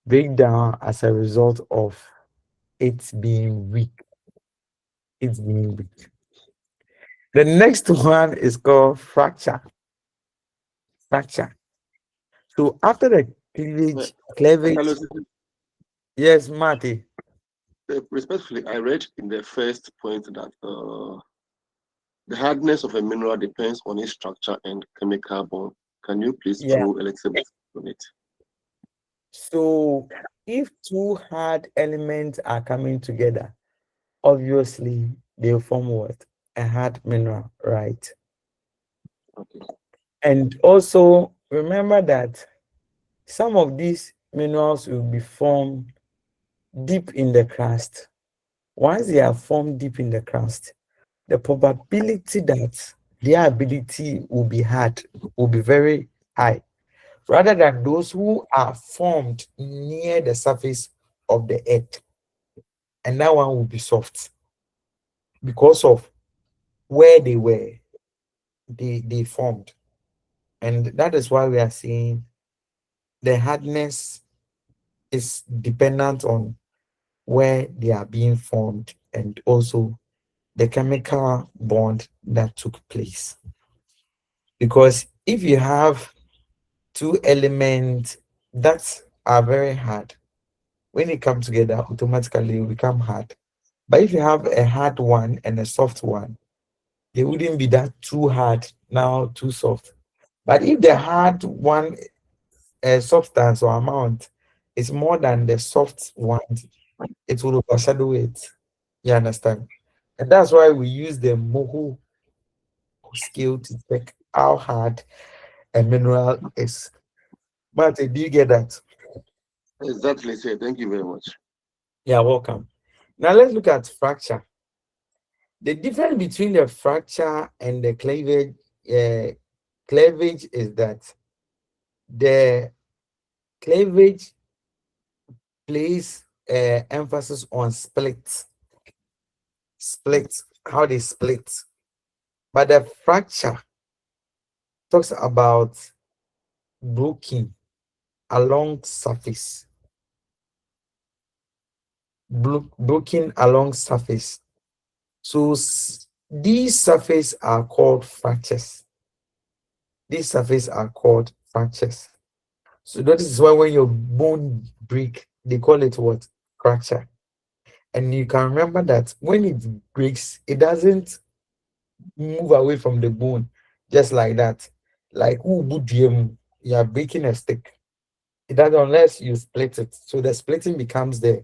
Break down as a result of it being weak. It's being weak. The next one is called fracture. Fracture. So after the cleavage, Hello, yes, Marty. respectfully, I read in the first point that the hardness of a mineral depends on its structure and chemical bond. Can you please Yeah. throw a little bit on it? So if two hard elements are coming together, obviously they'll form what? A hard mineral, right? Okay. And also remember that some of these minerals will be formed deep in the crust. Once they are formed deep in the crust, the probability that their ability will be hard will be very high, rather than those who are formed near the surface of the earth. And that one will be soft because of where they formed. And that is why we are saying the hardness is dependent on where they are being formed and also the chemical bond that took place. Because if you have two elements that are very hard, when they come together, automatically they become hard. But if you have a hard one and a soft one, they wouldn't be that too hard, now too soft. But if the hard one substance or amount is more than the soft one, it will overshadow it. You understand? And that's why we use the Mohu scale to check how hard a mineral is. But do you get that? Exactly, sir. Thank you very much. You're welcome. Now let's look at fracture. The difference between the fracture and the cleavage is that the cleavage place emphasis on split, how they split. But the fracture talks about broken along surface. Broken along surface. So these surfaces are called fractures. These surfaces are called fractures. So that is why when your bone break, they call it what? Fracture. And you can remember that when it breaks, it doesn't move away from the bone just like that. Like you are breaking a stick. It doesn't unless you split it. So the splitting becomes the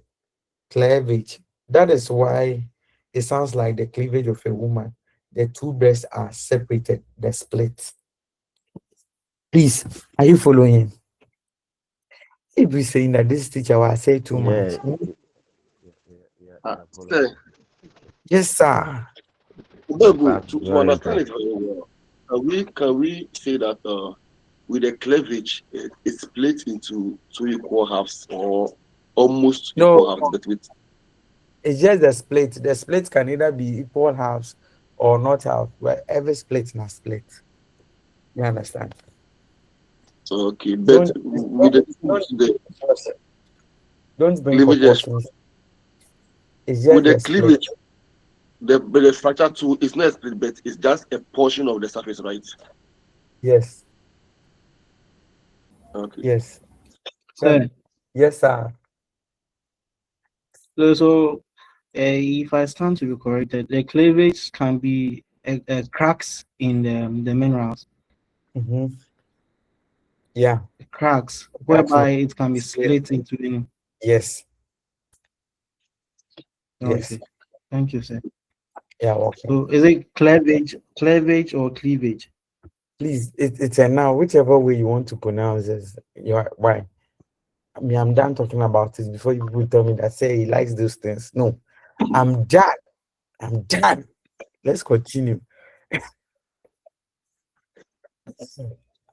cleavage. That is why it sounds like the cleavage of a woman. The two breasts are separated, the split. Please, are you following? If we're saying that this teacher will say too much. Sir, Yes, sir. to understand it very well, can we say that with the cleavage, it's split into two equal halves or almost equal halves, but with it's just the split. The split can either be equal halves or not half. Where every split is split. You understand? okay, but with Don't bring cleavage, proportions. It's just with the the split. cleavage, the structure too is not a split, but it's just a portion of the surface, right? Yes. Okay. Yes. Sir, Yes, sir. so if I stand to be corrected, the cleavage can be cracks in the minerals. Yeah. Cracks, whereby it can be split into the. Yes. Okay. Yes. Thank you, sir. Yeah, okay. So is it cleavage or cleavage? Please, it's a now, whichever way you want to pronounce this. Why? I mean, I'm done talking about this before you people tell me that say he likes those things. No, I'm done. I'm done. Let's continue.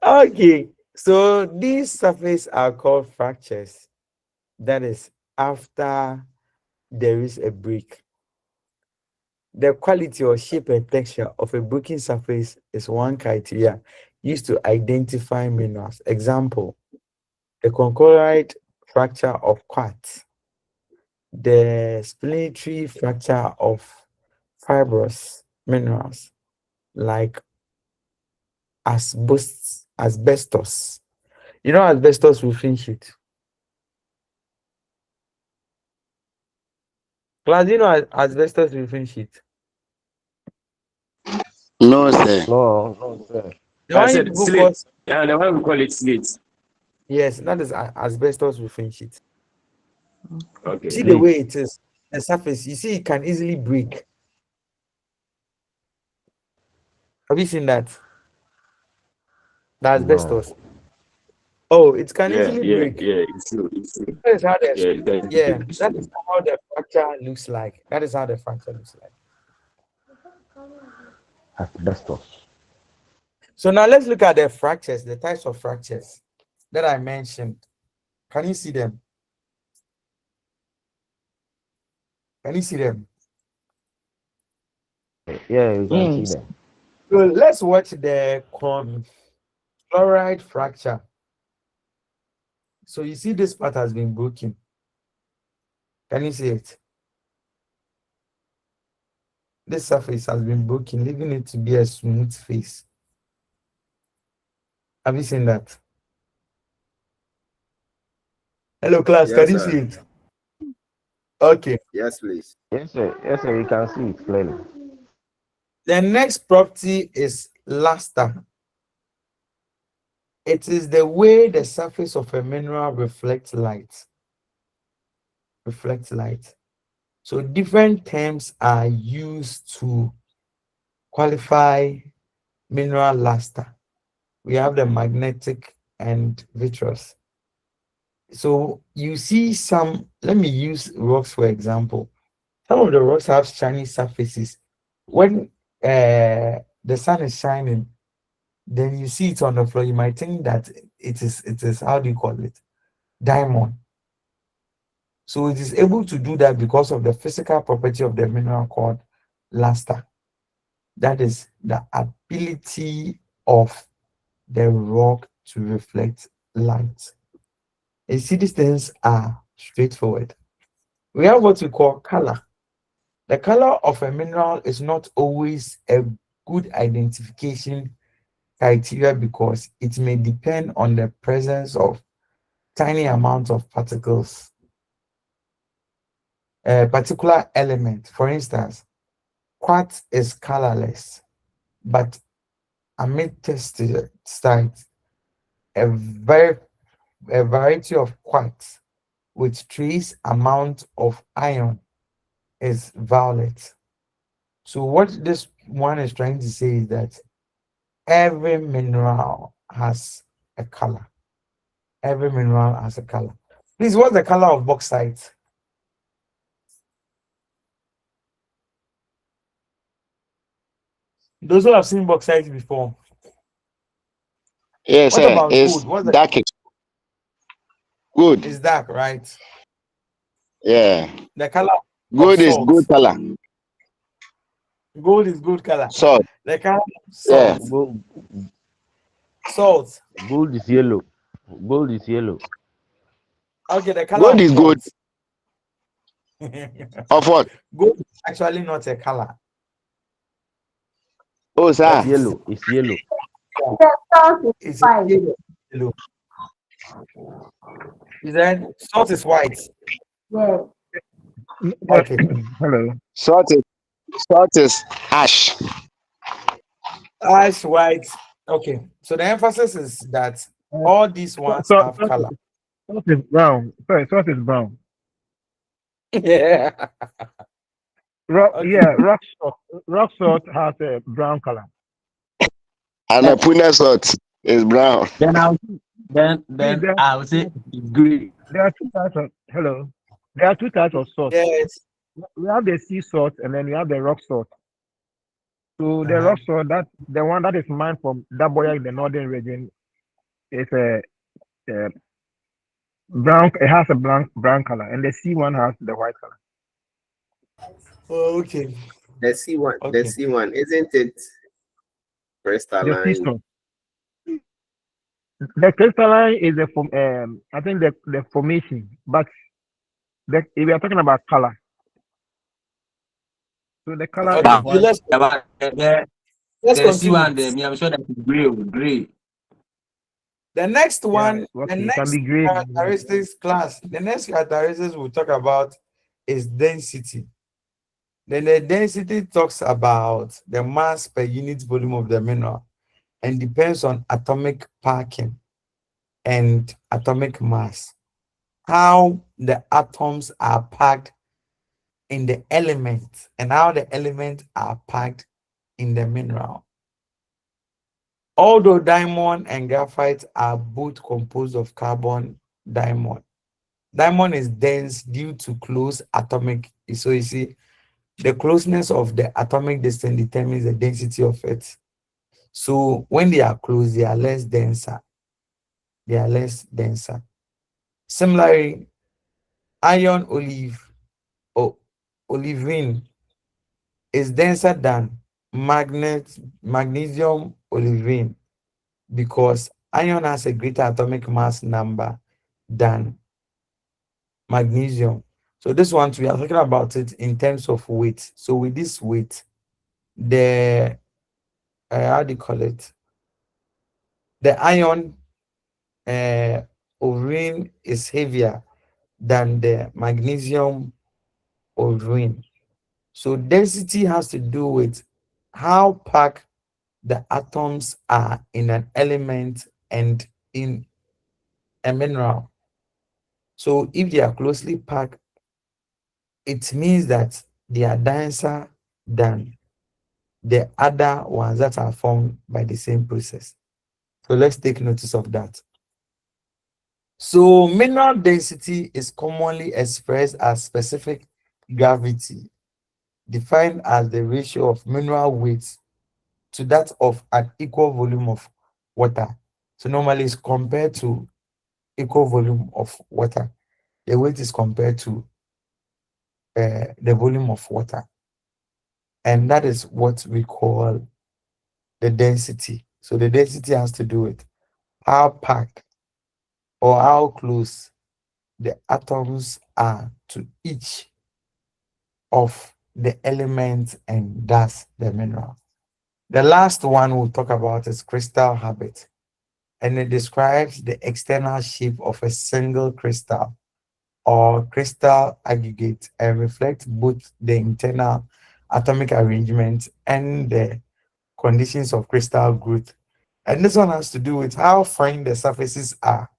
Okay, so these surfaces are called fractures. That is after there is a break. The quality or shape and texture of a breaking surface is one criteria used to identify minerals. Example, the conchloride fracture of quartz, the splintery fracture of fibrous minerals like asbestos. You know asbestos roofing sheet. Class, you know asbestos roofing sheet. No, sir. No, sir. The I one you said people call, slate. Yeah, the one we call it slate. yes, that is asbestos roofing sheet. Okay. See the way it is, the surface. You see, it can easily break. Have you seen that? The asbestos. Oh, it can Yeah, easily yeah, break. yeah. It's true. It's true. That is how the Yeah, that is how the fracture looks like. That is how the fracture looks like. asbestos. So now let's look at the fractures, the types of fractures that I mentioned. Can you see them? Can you see them? Yeah, you can see them. So let's watch the chloride fracture. So you see this part has been broken. Can you see it? This surface has been broken, leaving it to be a smooth face. Have you seen that? Hello, class. Yes, Can you see sir. it? Okay. Yes, please. Yes, sir. Yes, sir. You can see it clearly. The next property is luster. It is the way the surface of a mineral reflects light. Reflects light. So different terms are used to qualify mineral luster. We have the magnetic and vitreous. So you see some, let me use rocks for example. Some of the rocks have shiny surfaces. When the sun is shining, then you see it on the floor, you might think that it is how do you call it? Diamond. So it is able to do that because of the physical property of the mineral called luster. That is the ability of the rock to reflect light. You see, these things are straightforward. We have what we call color. The color of a mineral is not always a good identification criteria because it may depend on the presence of tiny amounts of particles, a particular element. For instance, quartz is colorless, but amethyst site, a variety of quartz with trace amount of iron is violet. So what this one is trying to say is that every mineral has a color. Every mineral has a color. Please, what's the color of bauxite? Those who have seen bauxite before. Yes, What sir. about It's gold? What's the dark. Good. It's dark, right? Yeah. The color of Good is good salt. color. Gold is good color. Salt. The color of Yeah. salt. Salt. Gold is yellow. Gold is yellow. Okay, the color Good of is good. salt. Of what? Gold is actually not a color. Oh, It's sir. yellow. It's yellow. The salt is It's a white. yellow. Is that salt is white? Yes. Okay. Hello. Salt is ash. Ash white. Okay. So the emphasis is that all these ones have color. Salt is brown. Sorry, salt is brown. Yeah. Rock, Okay. yeah, rock salt has a brown color. And a puna salt is brown. Then See, I would say it's green. There are two types of hello. There are two types of salt. Yes. We have the sea salt and then we have the rock salt. So the Uh-huh. rock salt, that the one that is mined from Daboya in the northern region, is a brown. It has a brown color, and the sea one has the white color. Oh, okay. The C one, the Okay. C one, isn't it The sea crystalline? salt. The crystalline is the form. I think the formation, but if we are talking about color, so the color is Okay. But you white. let's about Let's the C continue. one there. Me, I'm sure that is gray, gray. The next Yeah, one, the okay, it can next be gray. characteristics class, the next characteristics we'll talk about is density. Then the density talks about the mass per unit volume of the mineral and depends on atomic packing and atomic mass. How the atoms are packed in the element and how the elements are packed in the mineral. Although diamond and graphite are both composed of carbon diamond, diamond is dense due to close atomic. So you see, the closeness of the atomic distance determines the density of it. So when they are close, they are less denser. They are less denser. Similarly, iron olive or olivine is denser than magnesium olivine because iron has a greater atomic mass number than magnesium. So this one, we are talking about it in terms of weight. So with this weight, the how do you call it? The iron orine is heavier than the magnesium orine. So density has to do with how packed the atoms are in an element and in a mineral. So if they are closely packed, it means that they are denser than the other ones that are formed by the same process. So let's take notice of that. So mineral density is commonly expressed as specific gravity, defined as the ratio of mineral weight to that of an equal volume of water. So normally it's compared to equal volume of water. The weight is compared to the volume of water. And that is what we call the density. So the density has to do with how packed or how close the atoms are to each of the elements and thus the mineral. The last one we'll talk about is crystal habit, and it describes the external shape of a single crystal or crystal aggregate and reflects both the internal atomic arrangement and the conditions of crystal growth. And this one has to do with how fine the surfaces are.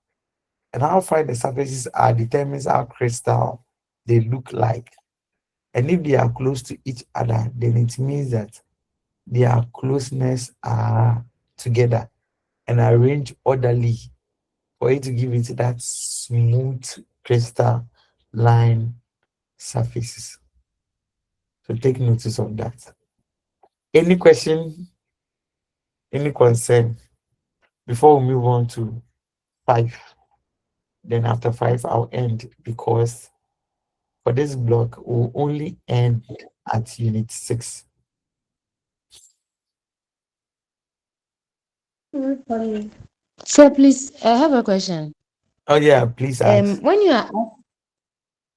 And how fine the surfaces are determines how crystal they look like. And if they are close to each other, then it means that their closeness are together and arranged orderly for it to give it that smooth crystal line surfaces. So take notice of that. Any question, any concern before we move on to 5? Then after 5, I'll end because for this block, we'll only end at unit 6. So please, I have a question. Oh yeah, please ask. When you are all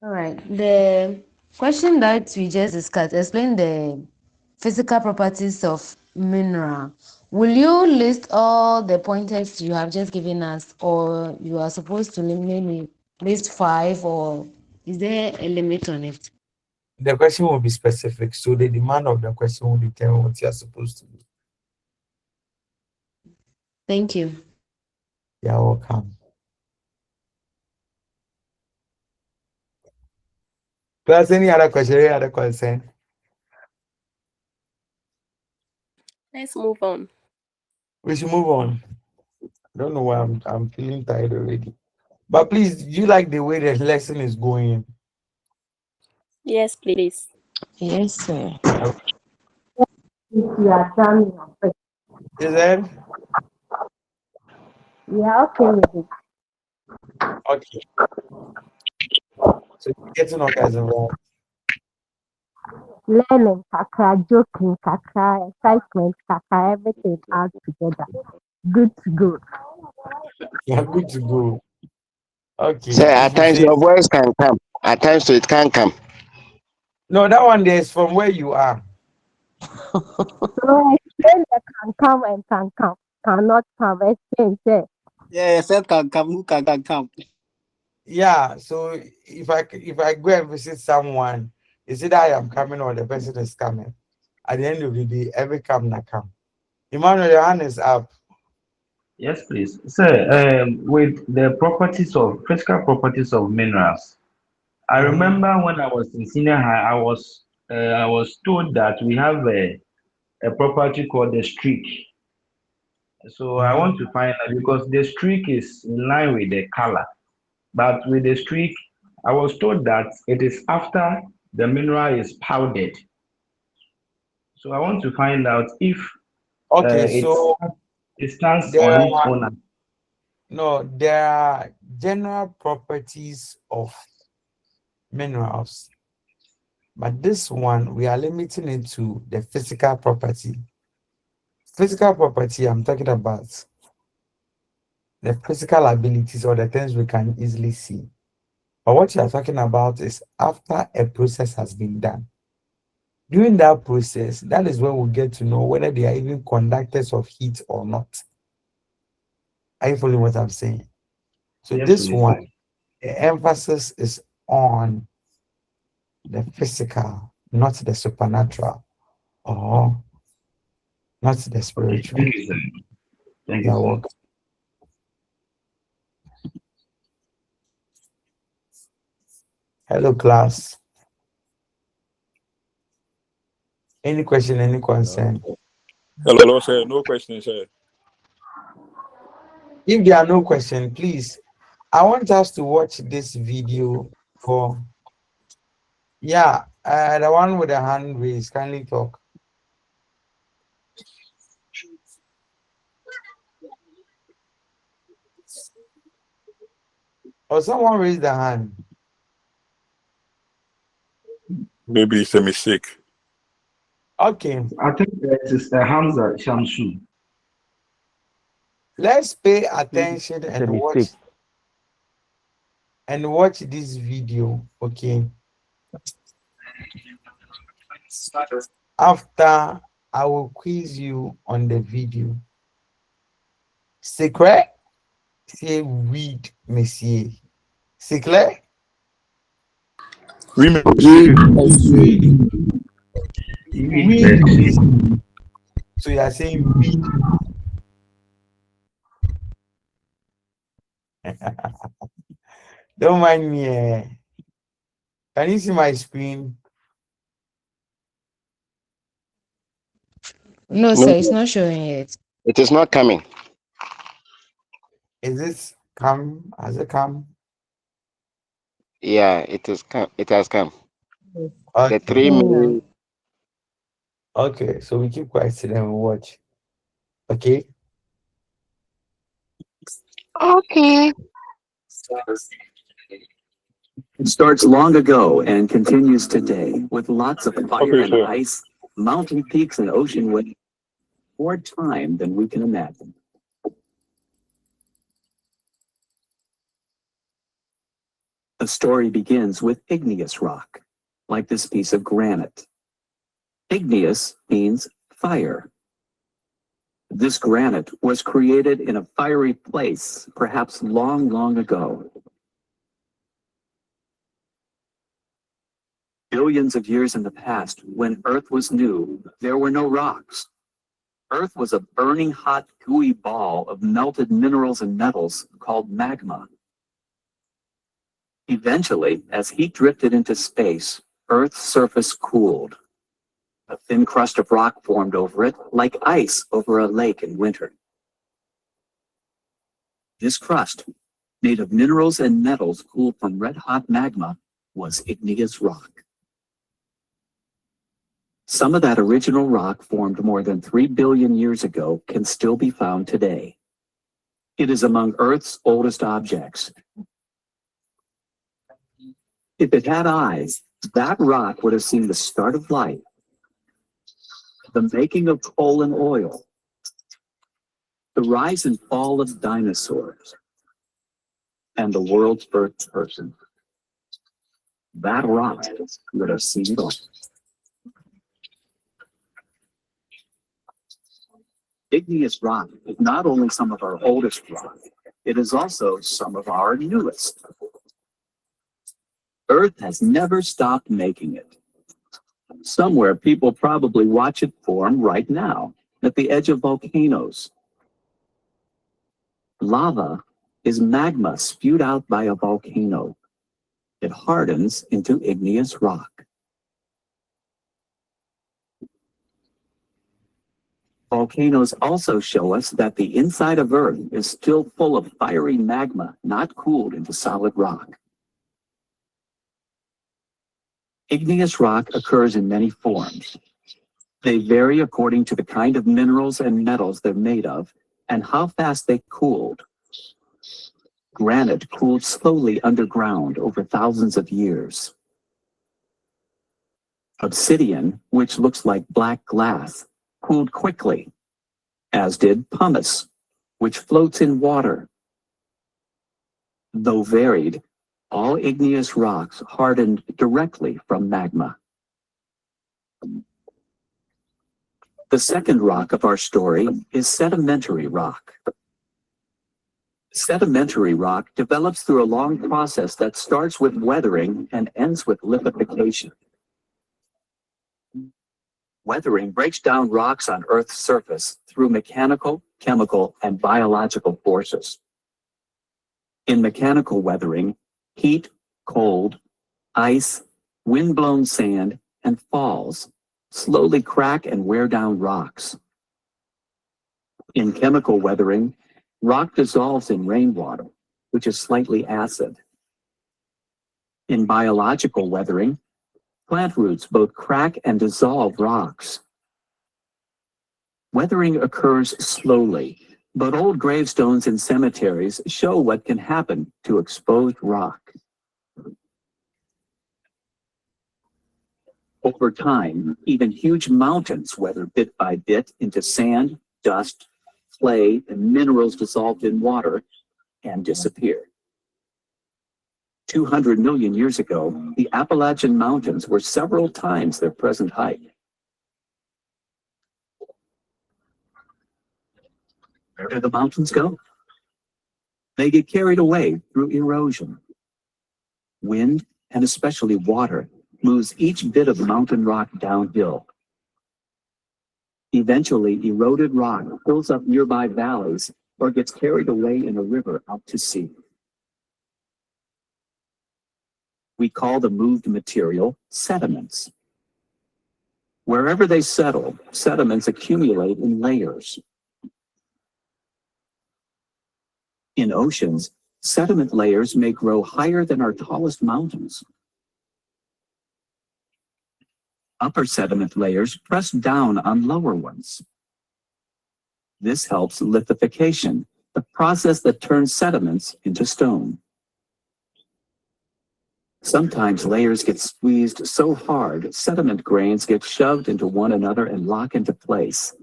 right, the question that we just discussed, explain the physical properties of mineral. Will you list all the pointers you have just given us, or you are supposed to maybe list 5, or is there a limit on it? The question will be specific, so the demand of the question will determine what you are supposed to do. Thank you. You're welcome. Plus, any other question, any other concern? Let's move on. We should move on. I don't know why I'm feeling tired already. But please, do you like the way the lesson is going? Yes, please. Yes, sir. If you are done your break. Is that We are okay with it. okay? So you're getting all kinds of Learning, kakra, joking, kakra, excitement, kakra, everything out together. Good to go. You're good to go. Okay. Say at If you times say your voice can come. At times it can't come. no, that one there is from where you are. So explain the can come and can come. Cannot come. Explain, say. Yeah, said can come, who can come. Yeah. So if I go and visit someone, is it I am coming or the person is coming? At the end of the day, every come na come. Emmanuel, your hand is up. Yes, please. Sir, with the properties of physical properties of minerals, I Mm-hmm. remember when I was in senior high, I was told that we have a property called the streak. So I Mm-hmm. want to find out because the streak is in line with the color, but with the streak, I was told that it is after the mineral is powdered. So I want to find out if Okay, it's so it stands there on its are own. no there are general properties of minerals, but this one we are limiting it to the physical property. Physical property, I'm talking about the physical abilities or the things we can easily see. But what you are talking about is after a process has been done. During that process, that is when we get to know whether they are even conductors of heat or not. Are you following what I'm saying? So Yes, this please. one, the emphasis is on the physical, not the supernatural, or not the Okay, spiritual. thank you, sir. Thank you, You're sir. welcome. Hello, class. Any question, any concern? Hello, sir. No question, sir. If there are no questions, please, I want us to watch this video for, yeah, the one with the hand raised, kindly talk. Or someone raised the hand. Maybe it's a mistake. Okay. I think it is Hamza Shamsu. Let's pay attention It's a and watch mistake. this video, okay? After I will quiz you on the video. Secret? Say weed, monsieur. Secret? Oui, monsieur. Weed, Weed, monsieur. monsieur. So you are saying weed. Don't mind me. Can you see my screen? No, No, sir, it's not showing yet. it is not coming. Is it come? Has it come? Yeah, it has come. The Okay. three main. Okay, so we keep quiet and then we watch. Okay. Okay. It starts long ago and continues today with lots of fire Okay, and sir. ice, mountain peaks and ocean waves, more time than we can imagine. The story begins with igneous rock, like this piece of granite. Igneous means fire. This granite was created in a fiery place, perhaps long, long ago. Billions of years in the past, when Earth was new, there were no rocks. Earth was a burning hot, gooey ball of melted minerals and metals called magma. Eventually, as heat drifted into space, Earth's surface cooled. A thin crust of rock formed over it, like ice over a lake in winter. This crust made of minerals and metals cooled from red-hot magma, was igneous rock. Some of that original rock formed more than 3 billion years ago can still be found today. It is among Earth's oldest objects. If it had eyes, that rock would have seen the start of life, the making of coal and oil, the rise and fall of dinosaurs, and the world's first person. That rock would have seen it all. Igneous rock is not only some of our oldest rock, it is also some of our newest. Earth has never stopped making it. Somewhere people probably watch it form right now at the edge of volcanoes. Lava is magma spewed out by a volcano. It hardens into igneous rock. Volcanoes also show us that the inside of Earth is still full of fiery magma not cooled into solid rock. Igneous rock occurs in many forms. They vary according to the kind of minerals and metals they're made of and how fast they cooled. Granite cooled slowly underground over thousands of years. Obsidian, which looks like black glass, cooled quickly, as did pumice, which floats in water. Though varied, all igneous rocks hardened directly from magma. The second rock of our story is sedimentary rock. Sedimentary rock develops through a long process that starts with weathering and ends with lithification. Weathering breaks down rocks on Earth's surface through mechanical, chemical, and biological forces. In mechanical weathering, heat, cold, ice, wind-blown sand, and falls slowly crack and wear down rocks. In chemical weathering, rock dissolves in rainwater, which is slightly acid. In biological weathering, plant roots both crack and dissolve rocks. Weathering occurs slowly, but old gravestones in cemeteries show what can happen to exposed rock. Over time, even huge mountains weather bit by bit into sand, dust, clay, and minerals dissolved in water and disappear. 200 million years ago, the Appalachian Mountains were several times their present height. Where do the mountains go? They get carried away through erosion. Wind, and especially water, moves each bit of mountain rock downhill. Eventually, eroded rock fills up nearby valleys or gets carried away in a river out to sea. We call the moved material sediments. Wherever they settle, sediments accumulate in layers. In oceans, sediment layers may grow higher than our tallest mountains. Upper sediment layers press down on lower ones. This helps lithification, the process that turns sediments into stone. Sometimes layers get squeezed so hard, sediment grains get shoved into one another and lock into place.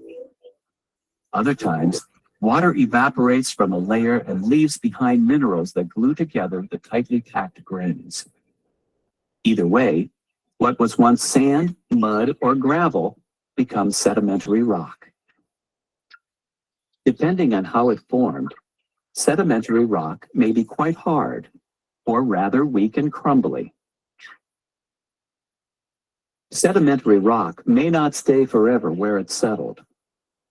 Other times, water evaporates from a layer and leaves behind minerals that glue together the tightly packed grains. Either way, what was once sand, mud, or gravel becomes sedimentary rock. Depending on how it formed, sedimentary rock may be quite hard, or rather weak and crumbly. Sedimentary rock may not stay forever where it's settled.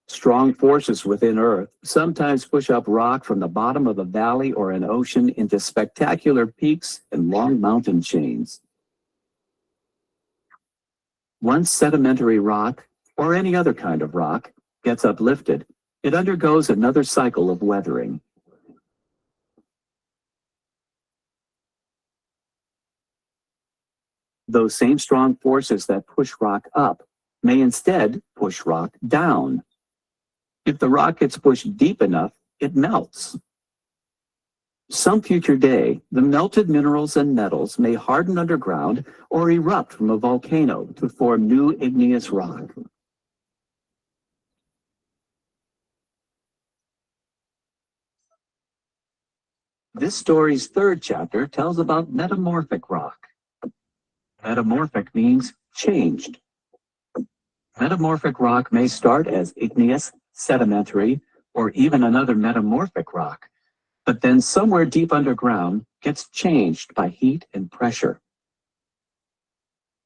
Strong forces within Earth sometimes push up rock from the bottom of a valley or an ocean into spectacular peaks and long mountain chains. Once sedimentary rock, or any other kind of rock, gets uplifted, it undergoes another cycle of weathering. Those same strong forces that push rock up may instead push rock down. If the rock gets pushed deep enough, it melts. Some future day, the melted minerals and metals may harden underground or erupt from a volcano to form new igneous rock. This story's third chapter tells about metamorphic rock. Metamorphic means changed. Metamorphic rock may start as igneous, sedimentary, or even another metamorphic rock, but then somewhere deep underground gets changed by heat and pressure.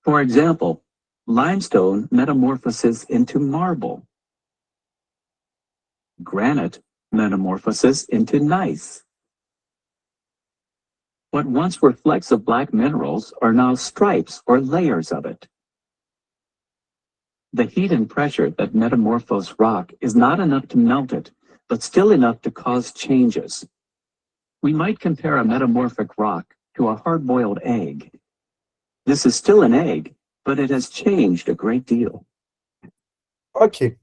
For example, limestone metamorphoses into marble. Granite metamorphoses into gneiss. What once were flecks of black minerals are now stripes or layers of it. The heat and pressure that metamorphose rock is not enough to melt it, but still enough to cause changes. We might compare a metamorphic rock to a hard-boiled egg. This is still an egg, but it has changed a great deal. Okay.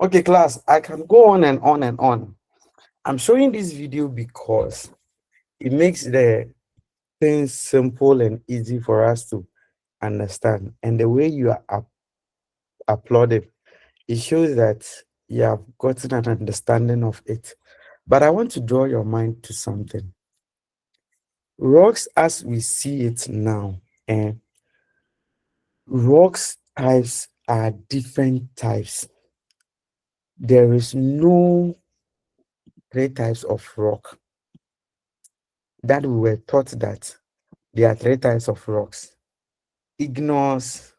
Okay, class, I can go on and on and on. I'm showing this video because it makes the things simple and easy for us to understand. And the way you are applauded, it shows that you have gotten an understanding of it. But I want to draw your mind to something. Rocks as we see it now, and rocks types are different types. There is no 3 types of rock that we were taught that there are 3 types of rocks: igneous,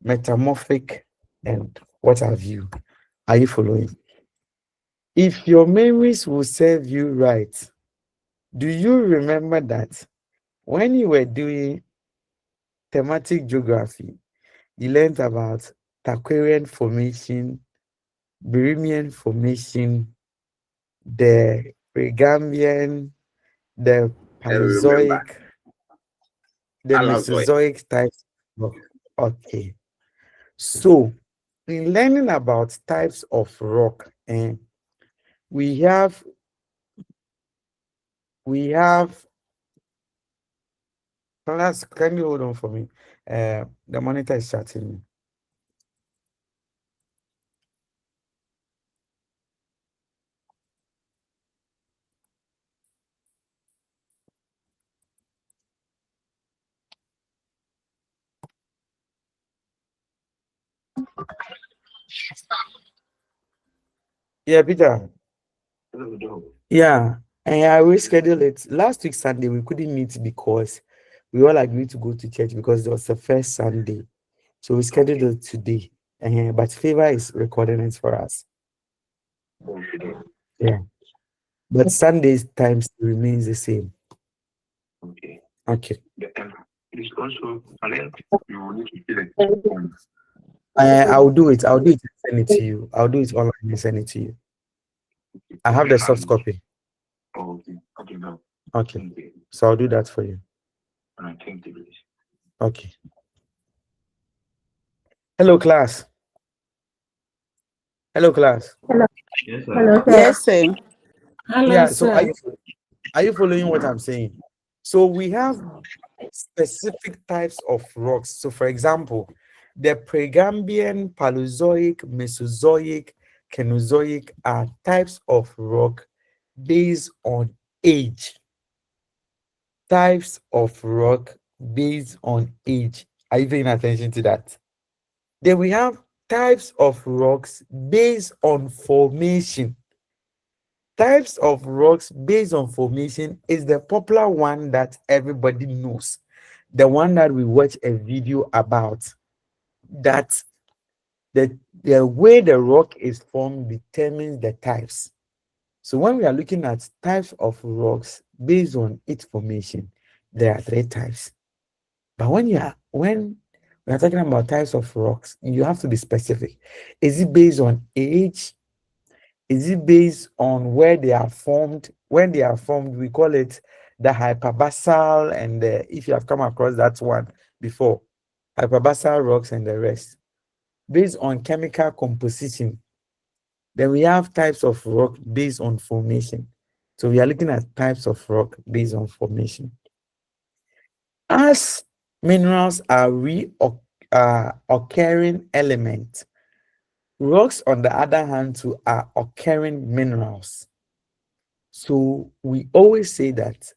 metamorphic, and what have you. Are you following? If your memories will serve you right, do you remember that when you were doing thematic geography, you learned about Taquarian formation, Birimian formation, the Pregambian, the I remember. Paleozoic, the Alazoic. Mesozoic types? Okay. So, in learning about types of rock, and we have class, can you hold on for me? The monitor is chatting me. Yeah, Peter. Yeah, and I rescheduled it. Last week Sunday we couldn't meet because we all agreed to go to church because it was the first Sunday. So we scheduled it today. But Favor is recording it for us. Yeah. But Sunday's time still remains the same. Okay. I'll do it. I'll do it and send it to you. I'll do it online and send it to you. I have the soft copy. Okay. So I'll do that for you. Okay. Hello, class. Hello, class. Hello. Yes, sir. Hello, sir. Yes, sir. Hello, Yeah, so sir. are you following what I'm saying? So we have specific types of rocks. So for example, the Pregambian, Paleozoic, Mesozoic, Cenozoic are types of rock based on age. Types of rock based on age. Are you paying attention to that? Then we have types of rocks based on formation. Types of rocks based on formation is the popular one that everybody knows. The one that we watch a video about, that the way the rock is formed determines the types. So when we are looking at types of rocks based on its formation, there are 3 types. But when we are talking about types of rocks, you have to be specific. Is it based on age? Is it based on where they are formed? When they are formed, we call it the hyperbasal and if you have come across that one before, hyperbasal rocks and the rest, based on chemical composition. Then we have types of rock based on formation. So we are looking at types of rock based on formation. As minerals are occurring elements, rocks, on the other hand, too, are occurring minerals. So we always say that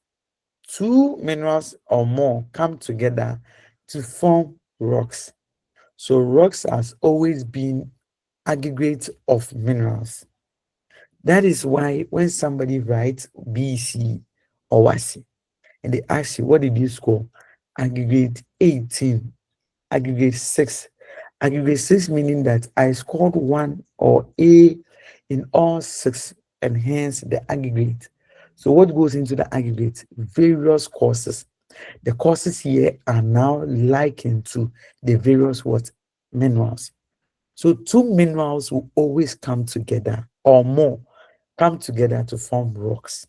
two minerals or more come together to form rocks. So rocks has always been aggregate of minerals. That is why when somebody writes BC or WASI and they ask you, what did you score? Aggregate 18, aggregate 6. Aggregate 6 meaning that I scored 1 or A in all 6 and hence the aggregate. So what goes into the aggregate? Various courses. The courses here are now likened to the various what? Minerals. So two minerals will always come together or more come together to form rocks.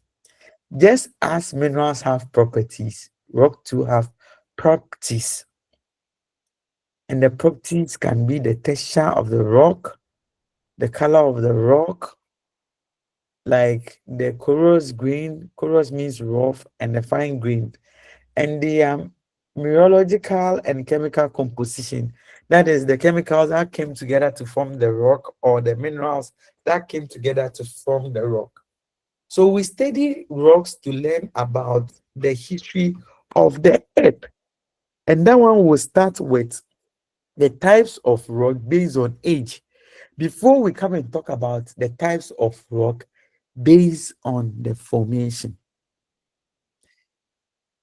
Just as minerals have properties, rock too have properties. And the properties can be the texture of the rock, the color of the rock, like the colorous green, colorous means rough, and the fine green. And the mineralogical and chemical composition, that is the chemicals that came together to form the rock or the minerals that came together to form the rock. So we study rocks to learn about the history of the earth. And that one will start with the types of rock based on age. Before we come and talk about the types of rock based on the formation.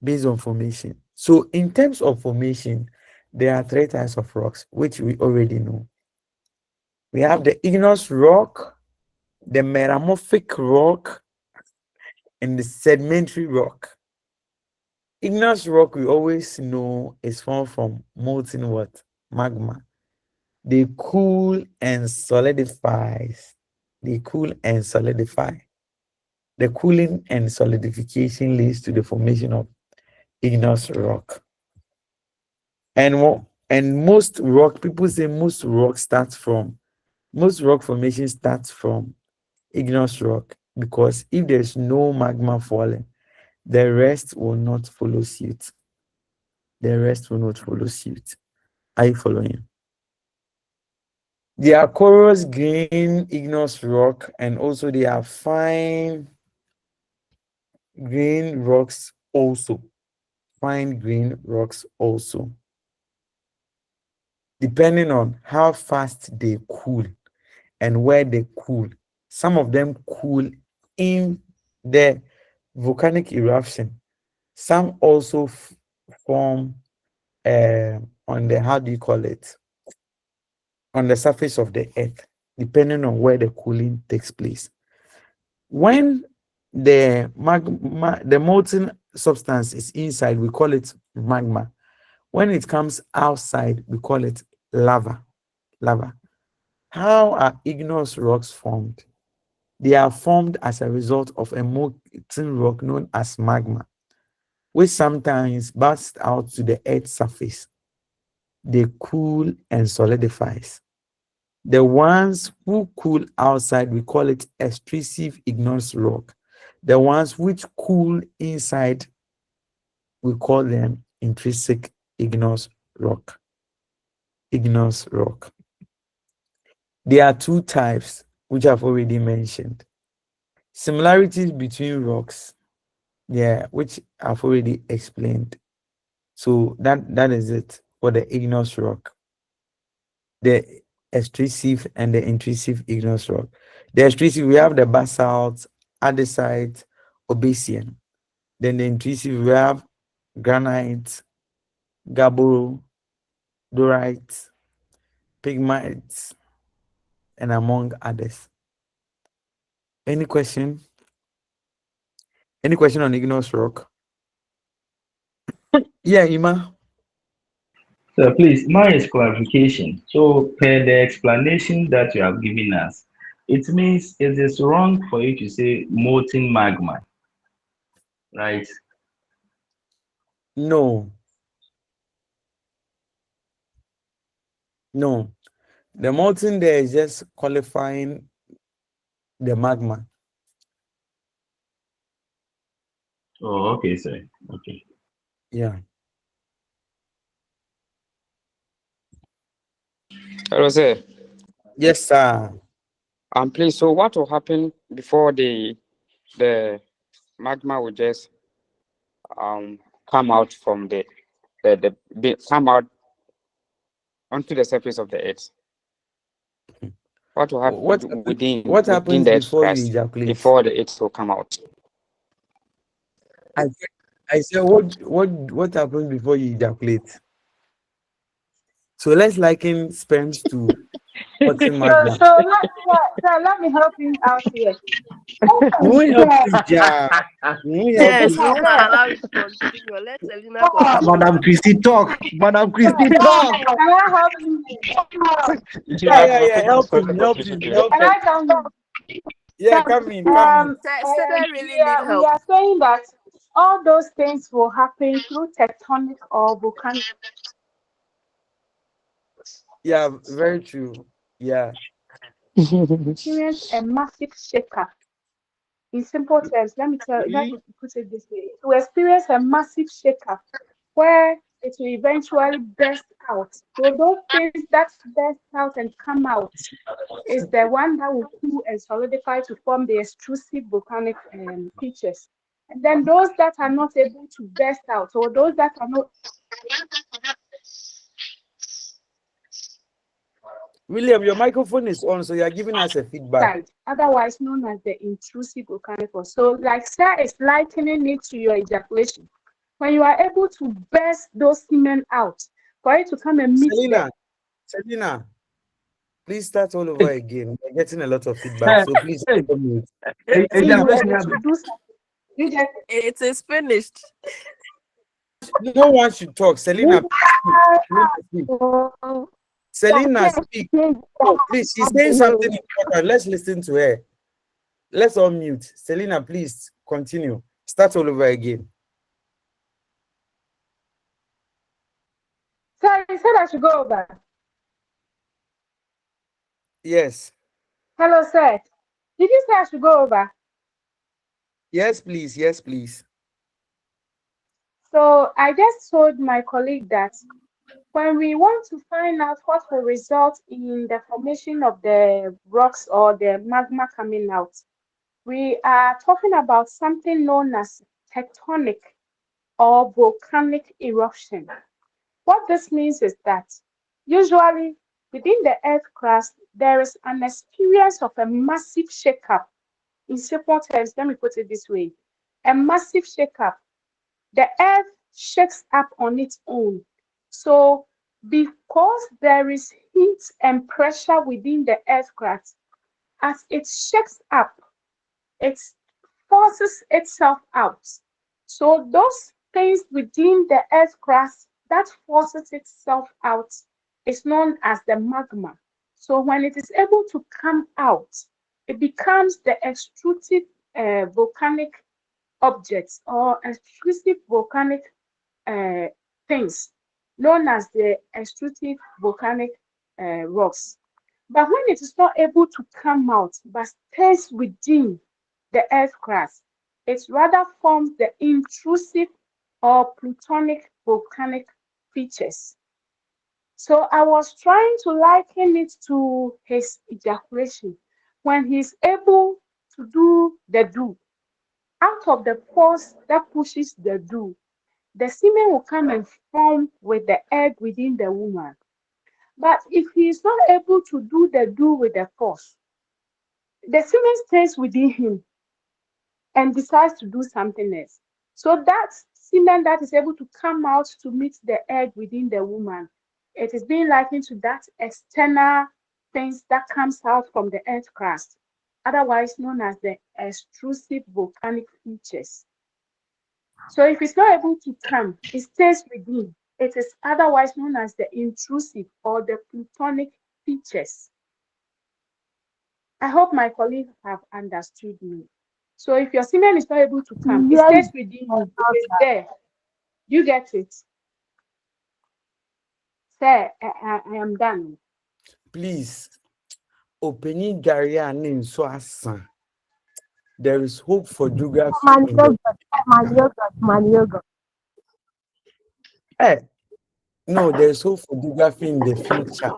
Based on formation. So in terms of formation, there are 3 types of rocks, which we already know. We have the igneous rock, the metamorphic rock, and the sedimentary rock. Igneous rock, we always know, is formed from molten what? Magma. They cool and solidifies. They cool and solidify. The cooling and solidification leads to the formation of igneous rock. And most rock, people say most rock formation starts from igneous rock, because if there's no magma falling, the rest will not follow suit. The rest will not follow suit. Are you following? They are porous green igneous rock, and also they are fine green rocks also. Fine green rocks also. Depending on how fast they cool and where they cool. Some of them cool in the volcanic eruption. Some also form on the, how do you call it? On the surface of the earth, depending on where the cooling takes place. When the molten substance is inside, we call it magma. When it comes outside, we call it lava. Lava. How are igneous rocks formed? They are formed as a result of a molten rock known as magma, which sometimes bursts out to the earth's surface. They cool and solidifies. The ones who cool outside, we call it extrusive igneous rock. The ones which cool inside, we call them intrinsic igneous rock. Igneous rock. There are 2 types, which I've already mentioned. Similarities between rocks, which I've already explained. So that is it for the igneous rock. The extrusive and the intrusive igneous rock. The extrusive, we have the basalt, andesite, obsidian. Then the intrusive, we have granite, gabbro, dorite, pigmites, and among others. Any question? Any question on igneous rock? Yeah, Ima. So please, mine is clarification. So per the explanation that you have given us, it means it is wrong for you to say molten magma, right? No. No. The molten there is just qualifying the magma. Oh, okay, sir. Okay. Yeah. Hello, sir. Yes, sir. Please, so what will happen before the magma will just come out from come out onto the surface of the earth? What will happen What within happens the earth's before you crust ejaculate? before the earth will come out? I said what happens before you ejaculate? So let's liken sperms to molten magma. Let me help you out here. We help you, ja. We help Yes, we you. won't allow you to continue. Let Selena continue. Madam Christie talk. Madam Christie Can talk. I help you? Yeah. Help him. Can I tell you? Yeah, come in. Come in. Sede really need We help. are saying that all those things will happen through tectonic or volcanic. Yeah, very true. Yeah. Experience a massive shakeup. In simple terms, let me put it this way: to experience a massive shakeup where it will eventually burst out. So those things that burst out and come out is the one that will cool and solidify to form the extrusive volcanic features. And then those that are not able to burst out, or those that are not. William, your microphone is on, so you are giving us a feedback. Otherwise known as the intrusive volcanic force. So, like Sir is likening it to your ejaculation. When you are able to burst those semen out, for it to come and meet them. Selena, please start all over again. We're getting a lot of feedback, so please mute. It is finished. No one should talk. Selena, Selena, speak. Oh, please, she's saying something important. Let's listen to her. Let's all mute. Selena, please continue. Start all over again. Sir, you said I should go over. Yes. Hello, sir. Did you say I should go over? Yes, please. Yes, please. So I just told my colleague that when we want to find out what will result in the formation of the rocks or the magma coming out, we are talking about something known as tectonic or volcanic eruption. What this means is that usually within the earth crust, there is an experience of a massive shakeup. In simple terms, let me put it this way: a massive shakeup. The earth shakes up on its own. So, because there is heat and pressure within the earth crust, as it shakes up, it forces itself out. So those things within the earth crust that forces itself out is known as the magma. So when it is able to come out, it becomes the extrusive volcanic objects or extrusive volcanic things known as the extrusive volcanic rocks. But when it is not able to come out but stays within the earth crust, it rather forms the intrusive or plutonic volcanic features. So I was trying to liken it to his ejaculation. When he's able to do the do, out of the force that pushes the do, the semen will come and form with the egg within the woman. But if he is not able to do the do with the force, the semen stays within him and decides to do something else. So that semen that is able to come out to meet the egg within the woman, it is being likened to that external things that comes out from the earth crust, otherwise known as the extrusive volcanic features. So if it's not able to come, it stays within. It is otherwise known as the intrusive or the plutonic features. I hope my colleagues have understood me. So if your semen is not able to come, it stays within you. It is there. You get it? Sir, I am done. Please, opening Garia name so asan. There is hope for geography in the Man, no, there is hope for geography in the future.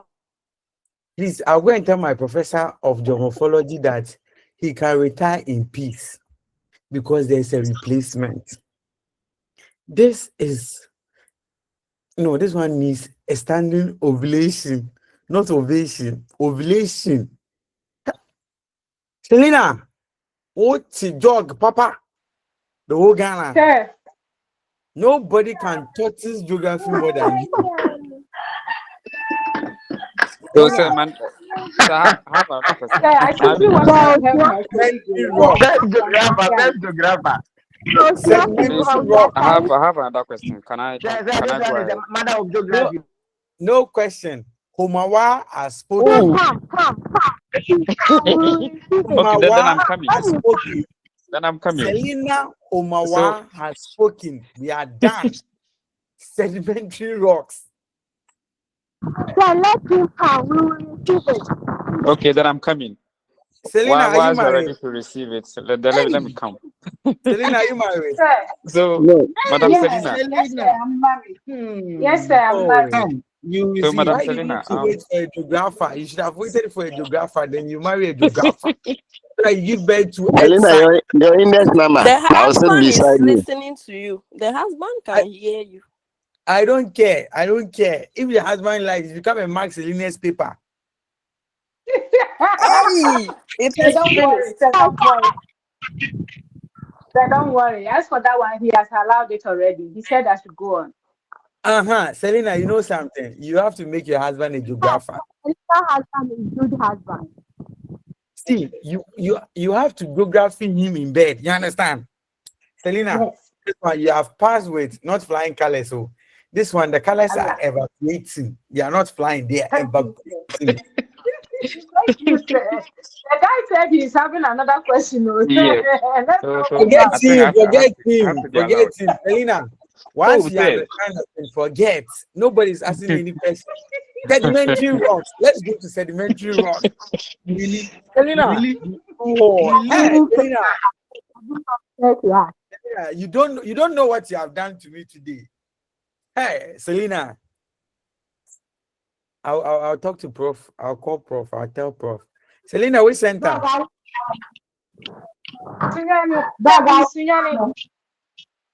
Please, I'll go and tell my professor of geomorphology that he can retire in peace because there's a replacement. This one needs a standing ovulation, not ovation, ovulation. Selena, what's the dog, Papa? The whole Ghana. Sir. Nobody can touch this geography more than you. So, sir, man, so I have another question. Sir, I simply want to help my colleague. Best geographer. I have another question. Can I go ahead? Mother of geography. No question. Homawa has spoken. Okay, then I'm coming. Has spoken. Then I'm coming. Selena Homawa has spoken. We are done. Sedimentary rocks. Okay, then I'm coming. Selena, are you you're ready married? to receive it, let me come. Selena, are you married? So, No. Madam Yes, Selena. yes, sir, I'm married. Yes, sir, I'm married. You So, see, Madam why you Selena, need to wait for a geographer? You should have waited for a geographer, then you marry a geographer. You give birth to Selena, your index number. The I'll sit husband is beside you. listening to you. The husband can hear you. I don't care. I don't care. If the husband likes, you come and mark Selena's paper. Hey, it Sir, is don't worry. finished. Sir, don't worry. Sir, don't worry. As for that one, he has allowed it already. He said I should go on. Selena, you know something? You have to make your husband a geographer. Husband is good husband. See, you have to geography him in bed. You understand? Selena, this one you have passed with not flying colors. So this one, the colors are evaporating. They are not flying, they are evaporating. Thank you, sir. The guy said he's having another question. Yeah. Forget him. Selena, once you sir. understand that, forget. Nobody's asking any question. Sedimentary rocks. Let's go to sedimentary rocks. Really? Selena. Selena. Yeah, you don't know what you have done to me today. Hey, Selena. I'll talk to Prof. I'll call Prof. I'll tell Prof. Selena, which center?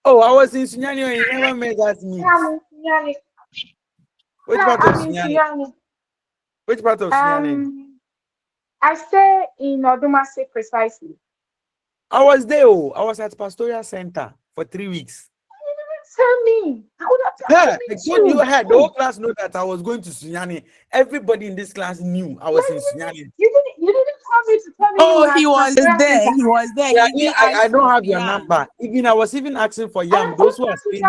Oh, I was in Sunyani and you never made us meet. Which part of Sunyani? Which part of Sunyani? I stay in Odumase precisely. I was there. I was at Pastoral Center for 3 weeks. Tell me. I would have told you had the whole class know that I was going to Sunyani. Everybody in this class knew I was in Sunyani. You didn't tell me to tell me. Oh, he was there. He was there. Yeah, I don't have your number. I was even asking for Yam. Those who are staying.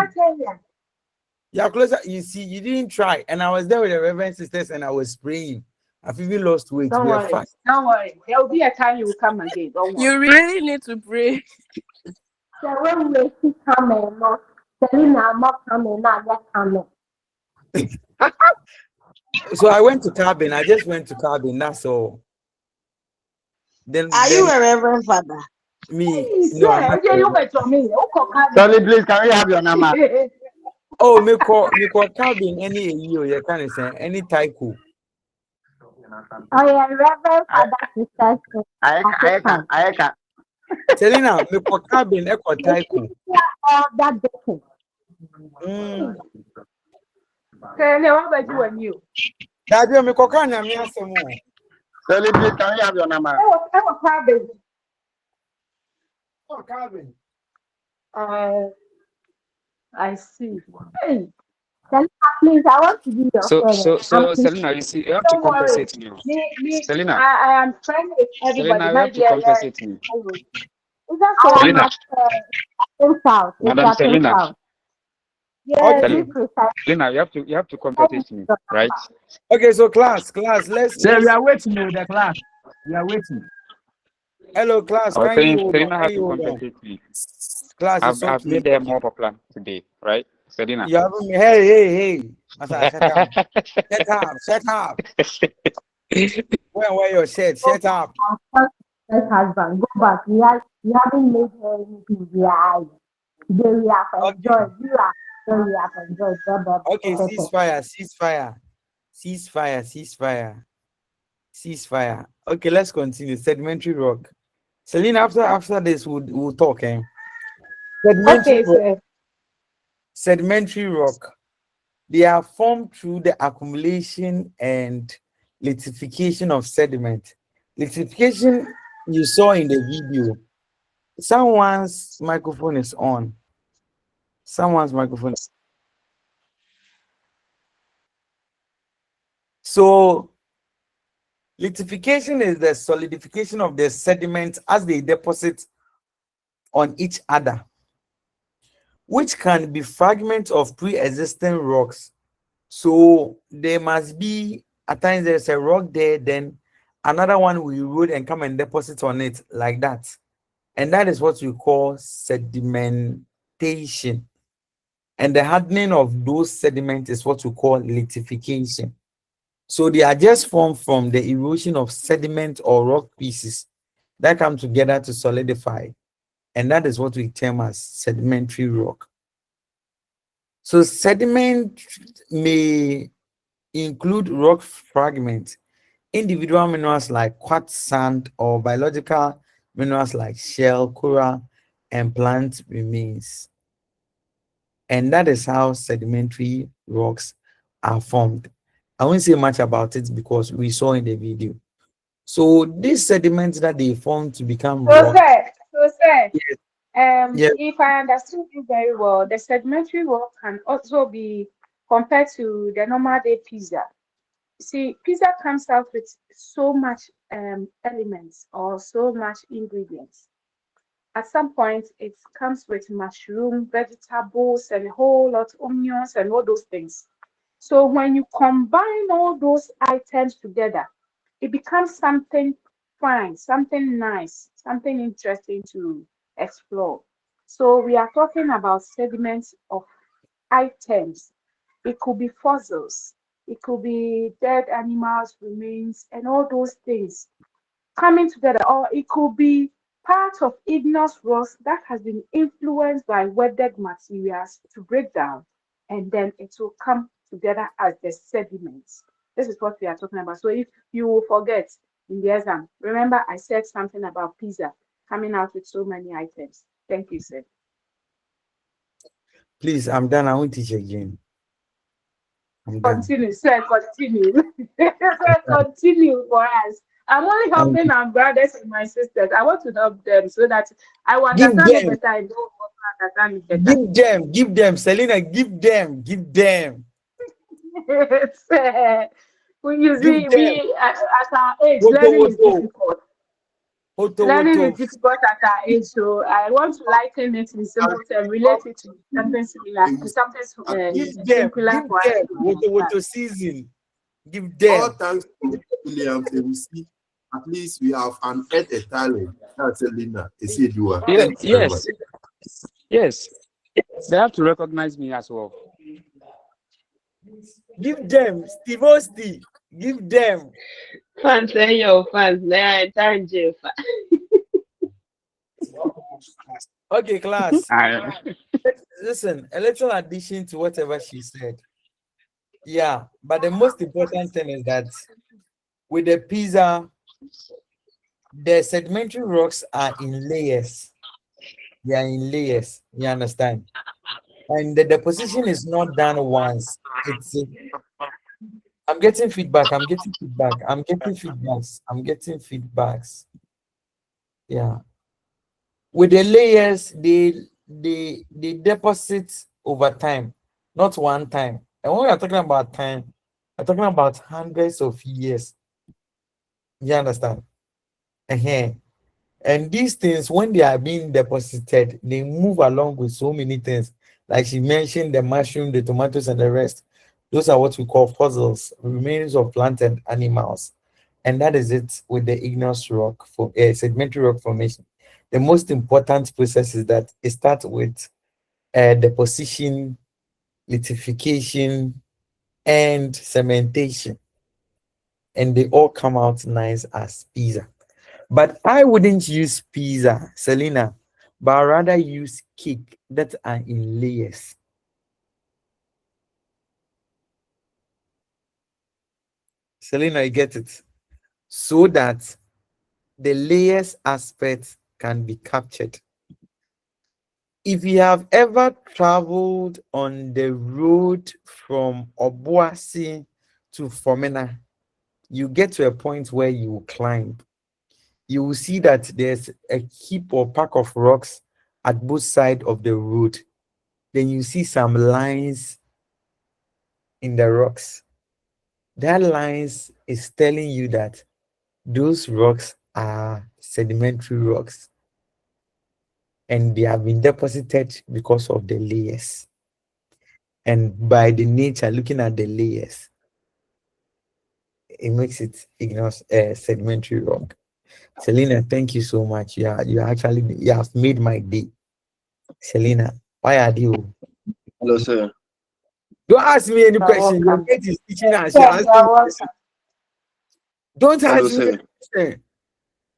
Yeah, closer. You see, you didn't try, and I was there with the Reverend sisters, and I was praying. I've even lost weight. Don't worry. Don't worry. There will be a time you will come again. Don't worry. You really need to pray. So when we come, Selena, I'm not coming. Now just coming. So I went to cabin. I just went to cabin. That's all. Then you a reverend father? Me? No, I'm not. Sorry, please, can we have your number? Oh, me call cabin any year. You can say any tyco. Oh yeah, reverend father sisters. I can. Selena, me call cabin echo tyco. That different. Selena, what about you and you? Daddy, me call Kanya me asemo. Sorry, please, can we have your number? I was cabin. Oh, cabin. I see. Hey. Please, I want to be your So Selena, you see, you have to compensate me. Selena, I am friends with everybody. Selena, you have to compensate me. Is that so Selena. South? Madam Selena. Yes. Selena, you have to compensate me, right? Okay, so class, let's. Sir, we are waiting with the class. We are waiting. Hello, class. Selena has to compensate me. Class, I've made them more popular today, right? Selena. You haven't. Hey. Masa, shut up. Shut up. Wear your shirt. Shut up. First husband, go back. You haven't made her anything real. Today we have Okay. enjoyed. You are so we have enjoyed. Okay. Ceasefire. Okay, let's continue. Sedimentary rock. Celine, after this, we'll talk. Okay, sir. Sedimentary rock. They are formed through the accumulation and lithification of sediment. Lithification you saw in the video. Someone's microphone is on. So lithification is the solidification of the sediment as they deposit on each other, which can be fragments of pre-existing rocks. So there must be, at times there's a rock there, then another one will erode and come and deposit on it like that. And that is what we call sedimentation. And the hardening of those sediments is what we call lithification. So they are just formed from the erosion of sediment or rock pieces that come together to solidify. And that is what we term as sedimentary rock. So sediment may include rock fragments, individual minerals like quartz sand, or biological minerals like shell, coral, and plant remains. And that is how sedimentary rocks are formed. I won't say much about it because we saw in the video. So these sediments that they form to become rock. Yes. If I understood you very well, the sedimentary rock can also be compared to the normal day pizza. See, pizza comes out with so much elements or so much ingredients. At some point, it comes with mushroom, vegetables, and a whole lot of onions and all those things. So when you combine all those items together, it becomes something fine, something nice, something interesting to explore. So we are talking about sediments of items. It could be fossils, it could be dead animals, remains, and all those things coming together, or it could be part of igneous rocks that has been influenced by weathered materials to break down, and then it will come together as the sediments. This is what we are talking about. So if you will forget in the exam, remember I said something about pizza coming out with so many items. Thank you, sir. Please, I'm done. I won't teach again. I'm done. Continue, sir. Continue. Sir, continue for us. I'm only helping our brothers and my sisters. I want to help them so that I will understand it better. I don't want to understand it better. Give them, Selena, give them. When you see, we at our age, learning is difficult. Learning is difficult at our age, so I want to lighten it in simple terms, relate it to something similar, to something simpler for us to understand. Season. Give them. All thanks to William, we see at least we have unearthed a talent. That's Selena. Yes. They have to recognize me as well. Give them, Steve Osti. Give them. Fans, your fans, they are intangible. Okay, class. Listen, a little addition to whatever she said. Yeah, but the most important thing is that with the pizza, the sedimentary rocks are in layers. They are in layers. You understand? And the deposition is not done once. I'm getting feedback. I'm getting feedbacks. Yeah. With the layers, they deposit over time, not one time. And when we are talking about time, we're talking about hundreds of years. You understand? And these things, when they are being deposited, they move along with so many things. Like she mentioned, the mushroom, the tomatoes, and the rest. Those are what we call fossils, remains of plants and animals. And that is it with the igneous rock for sedimentary rock formation. The most important process is that it starts with deposition lithification, and cementation, and they all come out nice as pizza. But I wouldn't use pizza, Selena, but rather use cake that are in layers. Selena, you get it? So that the layers aspect can be captured. If you have ever traveled on the road from Obuasi to Fomena, you get to a point where you climb. You will see that there's a heap or pack of rocks at both sides of the road. Then you see some lines in the rocks. That lines is telling you that those rocks are sedimentary rocks and they have been deposited because of the layers. And by the nature, looking at the layers, it makes it ignores sedimentary rock. Selena, thank you so much. You have made my day. Selena, why are you? Hello, sir. Don't ask me any You're question. Your welcome. mate is teaching us. You're Yeah, asking you're me welcome. question. Don't Hello, ask me any sir. question.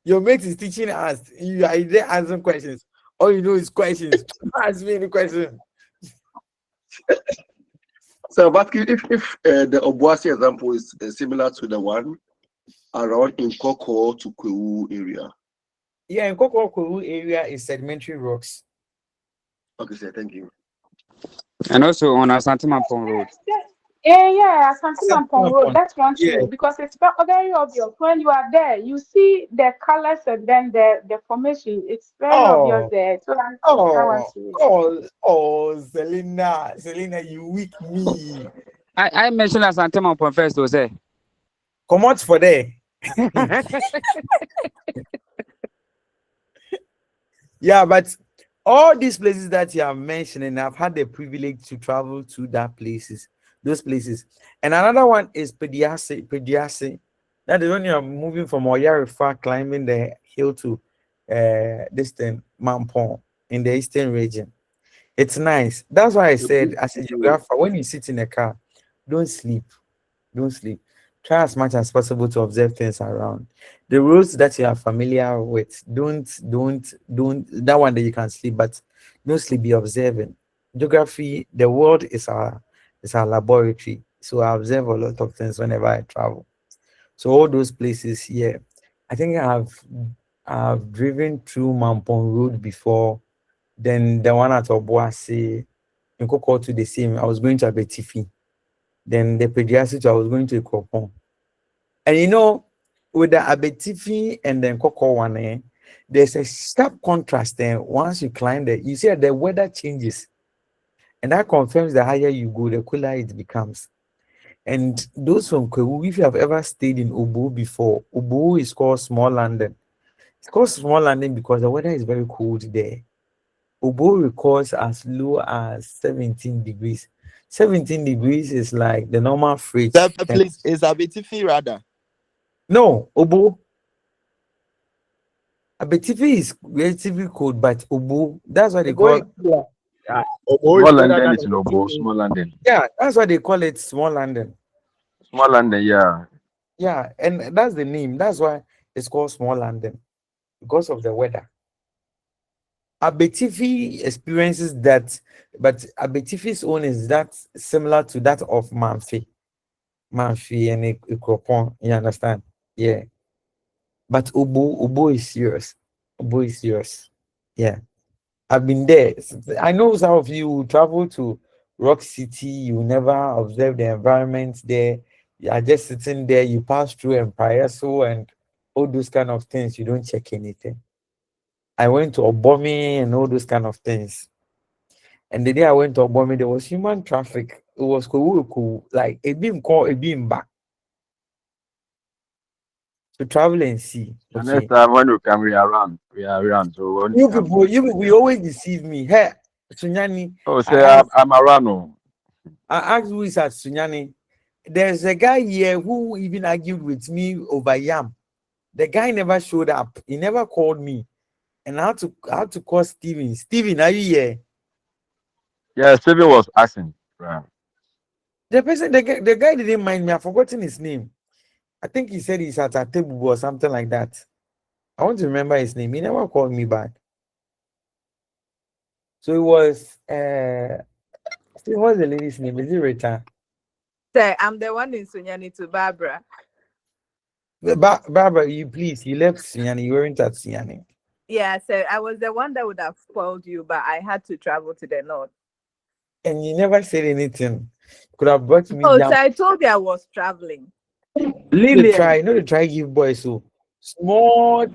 Your mate is teaching us. You are there answering questions. All you know is questions. Don't ask me any question. So, but if the Obuasi example is similar to the one around in Koko to Kwewu area. Yeah, in Koko area is sedimentary rocks. Okay, sir. Thank you. And also on Asante Mampong Road. Yeah, Santimampong Road. That's one Yeah. too, because it's very obvious when you are there. You see the colors and then the formation. It's very obvious there. So I want to. Selena, you weak me. I mentioned Asante Mampong first, to say. Come out for there. Yeah, but all these places that you are mentioning, I've had the privilege to travel to those places. And another one is Pediase. That is when you're moving from Oyarifa, climbing the hill to this thing, Mampong in the eastern region. It's nice. That's why I said, as a geographer, when you sit in a car, don't sleep. Don't sleep. Try as much as possible to observe things around. The roads that you are familiar with, don't that one that you can sleep, but don't sleep, be observing. Geography, the world is our laboratory. So I observe a lot of things whenever I travel. So all those places here, I think I've driven through Mampong Road before, then the one at Obuasi, in Koko to the same. I was going to Abetifi. Then the pediatrics, I was going to Ikropon. And you know, with the Abetifi and then Koko one, there's a sharp contrast there. Once you climb there, you see that the weather changes. And that confirms the higher you go, the cooler it becomes. And those from Kwewu, if you have ever stayed in Obo before, Obo is called Small London. It's called Small London because the weather is very cold there. Obo records as low as 17 degrees. 17 degrees is like the normal fridge. That place is Abetifi rather. No, Obo. Abetifi is relatively cold, but Obo, that's what they call it. Small London is Lobo, Small London. Yeah, that's why they call it Small London. Small London, yeah. Yeah, and that's the name. That's why it's called Small London, because of the weather. Abetifi experiences that, but Abetifi's own is that similar to that of Manfi and Ikropon. You understand? Yeah. But Ubo is serious. Ubo is serious. Yeah. I've been there. I know some of you travel to Rock City, you never observe the environment there. You are just sitting there, you pass through Empire so and all those kind of things, you don't check anything. I went to Obomi and all those kind of things. And the day I went to Obomi, there was human traffic. It was cool, like a beam call, a beam back. To travel and see. So next time when we come, we are around. So You people, we always deceive me. Hey, Sunyani. Oh, say I'm around. No. I asked who is at Sunyani. There's a guy here who even argued with me over yam. The guy never showed up. He never called me. And I had to call Steven. Steven, are you here? Yeah, Steven was asking. Right. the guy didn't mind me. I've forgotten his name. I think he said he's at a table or something like that. I want to remember his name. He never called me back. So it was what's the lady's name? Is it Rita? Sir, I'm the one in Sunyani to Barbara. Barbara, you left Siani. You weren't at Siani. Yeah, sir, I was the one that would have spoiled you, but I had to travel to the north. And you never said anything. Could have brought me Oh, down. so I told you I was traveling. Lillian. They try give boys so small.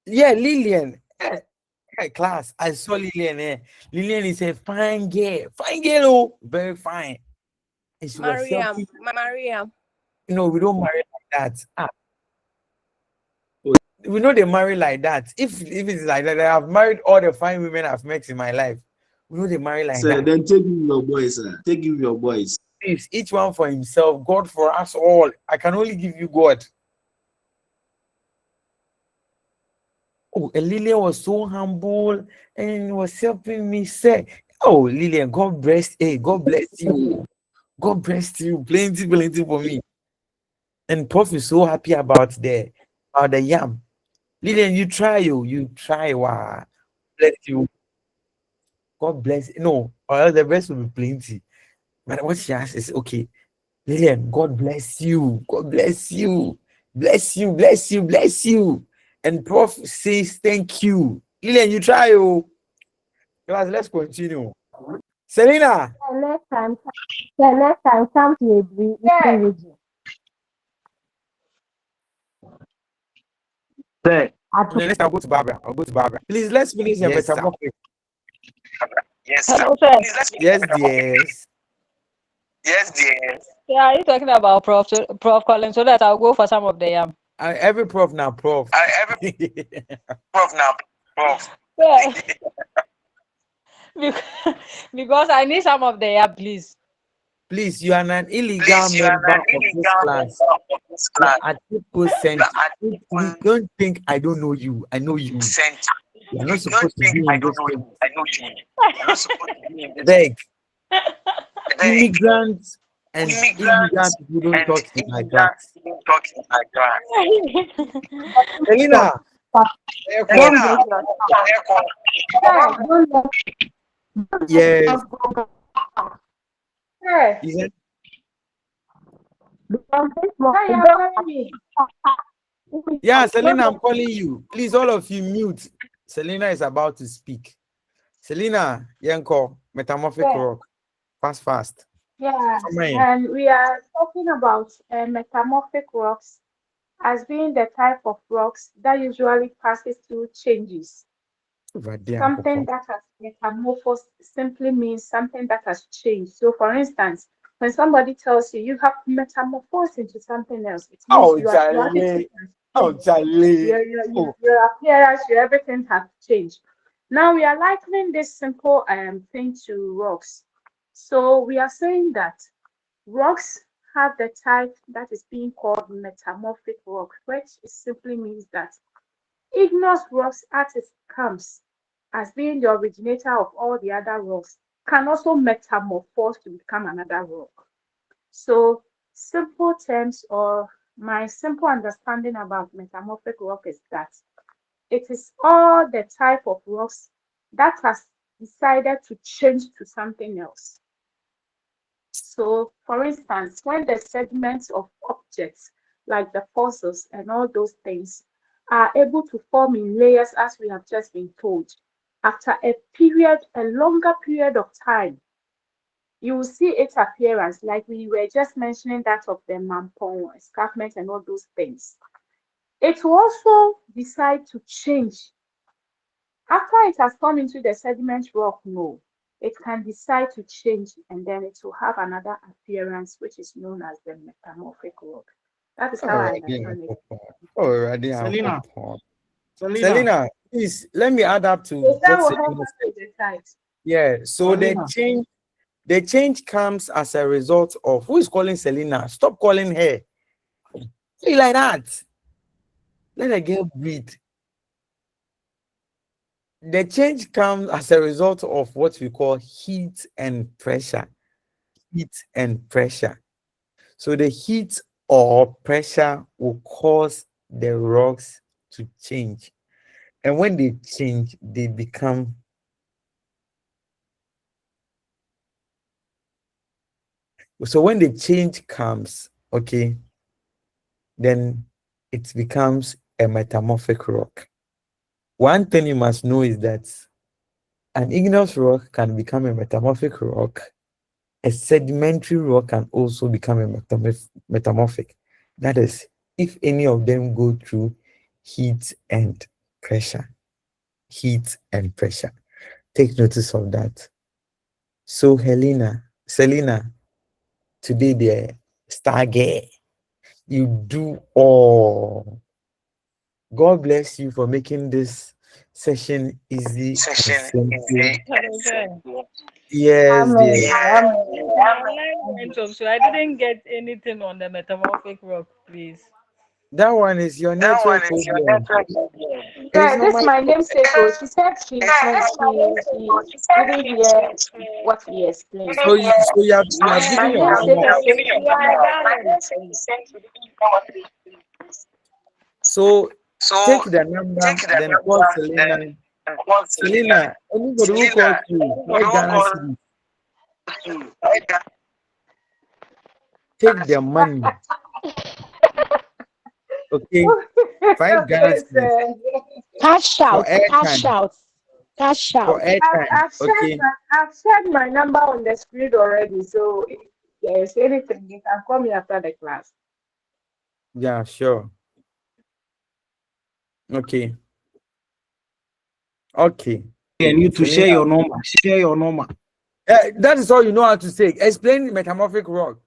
Yeah, Lillian. Hey, class. I saw Lillian. Lillian is a fine girl. Fine girl, oh, very fine. And she was Mariam, helping. Mariam. No, we don't marry like that. We know they marry like that. If it's like that, I've married all the fine women I've met in my life. We know they marry like Sir, that. then take him your boys, sir. Take him your boys. Please, each one for himself. God for us all. I can only give you God. Oh, and Lillian was so humble and was helping me say, "Oh, Lillian, God bless. Hey, God bless you. God bless you. Plenty for me." And Prof is so happy about the yam. Lillian, you try. Wow, bless you. God bless. No, or else the rest will be plenty. But what she asks is, okay, Lillian, God bless you. God bless you. Bless you, bless you, bless you. And Prof says, thank you. Lillian, you try. Class, let's continue. Selena. Next time, come to a region. Next, I'll go to Barbara. Please, let's finish the metamorphic. Hello, sir. Yes, yes. Yeah, are you talking about Prof Colin so that I'll go for some of the Every prof now, prof. Yeah. Because I need some of the please. Please, you are an illegal member of this class. At people sent. Don't think I don't know you. I know you. You're not supposed to be in this place. Beg. Immigrants and illegal people don't talk in my class. Selena. Yes. Hey. Yeah, Selena, I'm calling you. Please, all of you mute. Selena is about to speak. Selena, Yanko, Metamorphic Rock. Fast. Yeah, and we are talking about metamorphic rocks as being the type of rocks that usually passes through changes. Something that has metamorphosed simply means something that has changed. So, for instance, when somebody tells you you have metamorphosed into something else, it means your appearance, your everything has changed. Now we are likening this simple thing to rocks. So we are saying that rocks have the type that is being called metamorphic rock, which simply means that igneous rocks as it comes as being the originator of all the other rocks can also metamorphose to become another rock. So simple terms or my simple understanding about metamorphic rock is that it is all the type of rocks that has decided to change to something else. So, for instance, when the segments of objects like the fossils and all those things are able to form in layers, as we have just been told, after a longer period of time, you will see its appearance, like we were just mentioning that of the mampong escarpment and all those things. It will also decide to change after it has come into the sediment rock. No, it can decide to change and then it will have another appearance, which is known as the metamorphic rock. That is how I understand it. Selena, please let me add up to what Selena said. Yeah, so the change comes as a result of who is calling Selena. Stop calling her. Say like that. Let her girl breathe. The change comes as a result of what we call heat and pressure. heat and pressure. So the heat or pressure will cause the rocks to change. And when they change, they become so when the change comes, okay, then it becomes a metamorphic rock. One thing you must know is that an igneous rock can become a metamorphic rock. A sedimentary rock can also become a metamorphic. That is, if any of them go through heat and pressure. Heat and pressure. Take notice of that. So Selena, today the star girl, you do all. God bless you for making this session easy and simple. Yes, dear. So I didn't get anything on the metamorphic rock, please. That one is your network problem. Yeah, this is my namesake. Oh, she said she didn't hear what he explained. So you have My given your namesake number. is saying we are So take the number, then call Selena. Selena, anybody who calls you, right Ghana City, take the money. Okay, 5 Ghana Cedis Cash for out, cash airtime. out, cash For out. airtime, okay. I've shared my number on the screen already, so if there's anything, you can call me after the class. Yeah, sure. Okay. Okay. You need to share your number. Share your number. That is all you know how to say. Explain metamorphic rock.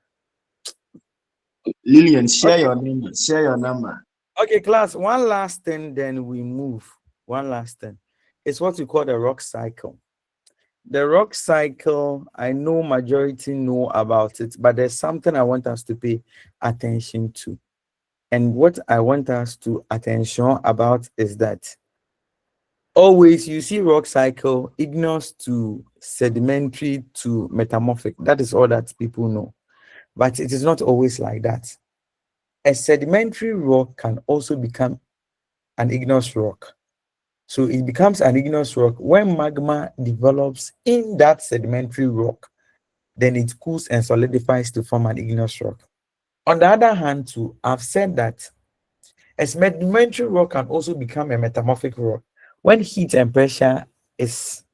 Lillian, share your number. Share your number. Okay, class. One last thing, then we move. One last thing. It's what we call the rock cycle. The rock cycle, I know majority know about it, but there's something I want us to pay attention to. And what I want us to attention about is that always you see rock cycle, igneous to sedimentary to metamorphic. That is all that people know. But it is not always like that. A sedimentary rock can also become an igneous rock. So it becomes an igneous rock when magma develops in that sedimentary rock, then it cools and solidifies to form an igneous rock. On the other hand, too, I've said that a sedimentary rock can also become a metamorphic rock when heat and pressure is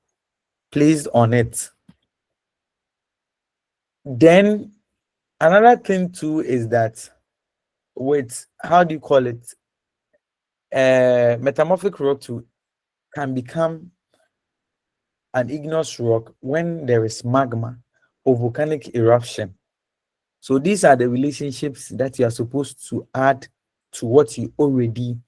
placed on it. Then another thing too is that with, how do you call it, metamorphic rock too can become an igneous rock when there is magma or volcanic eruption. So these are the relationships that you are supposed to add to what you already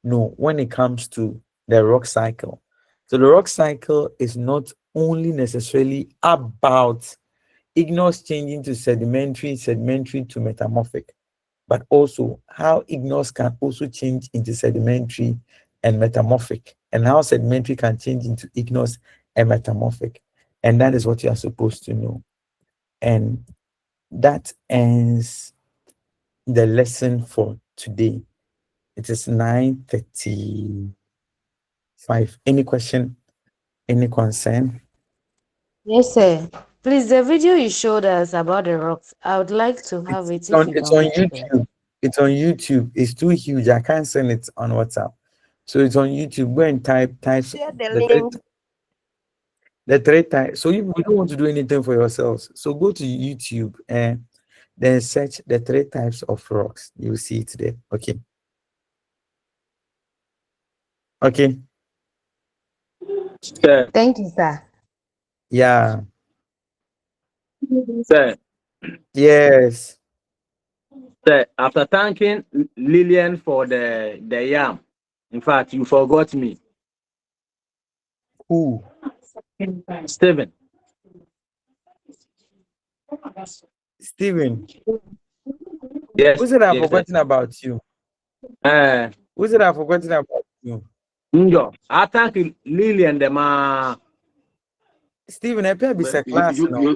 know when it comes to the rock cycle. So the rock cycle is not only necessarily about igneous changing to sedimentary, sedimentary to metamorphic, but also how igneous can also change into sedimentary and metamorphic, and how sedimentary can change into igneous and metamorphic. And that is what you are supposed to know. And that ends the lesson for today. It is 9:35. Any question? Any concern? Yes, sir. Please, the video you showed us about the rocks, I would like to have it if you It's don't on mind. YouTube. It's on YouTube. It's too huge. I can't send it on WhatsApp. So it's on YouTube. Go and type Share the the link. three types. So if you don't want to do anything for yourselves, so go to YouTube and then search the 3 types of rocks. You will see it there. Okay. Okay. Sir. Thank you, sir. Yeah. Sir, Yes. sir, after thanking Lillian for the yam, in fact, you forgot me. Who? Stephen. Stephen. Yes. Who said I've yes, forgotten about you? Who said I've forgotten about you? I thank Lillian the ma. Stephen, I pay a class now.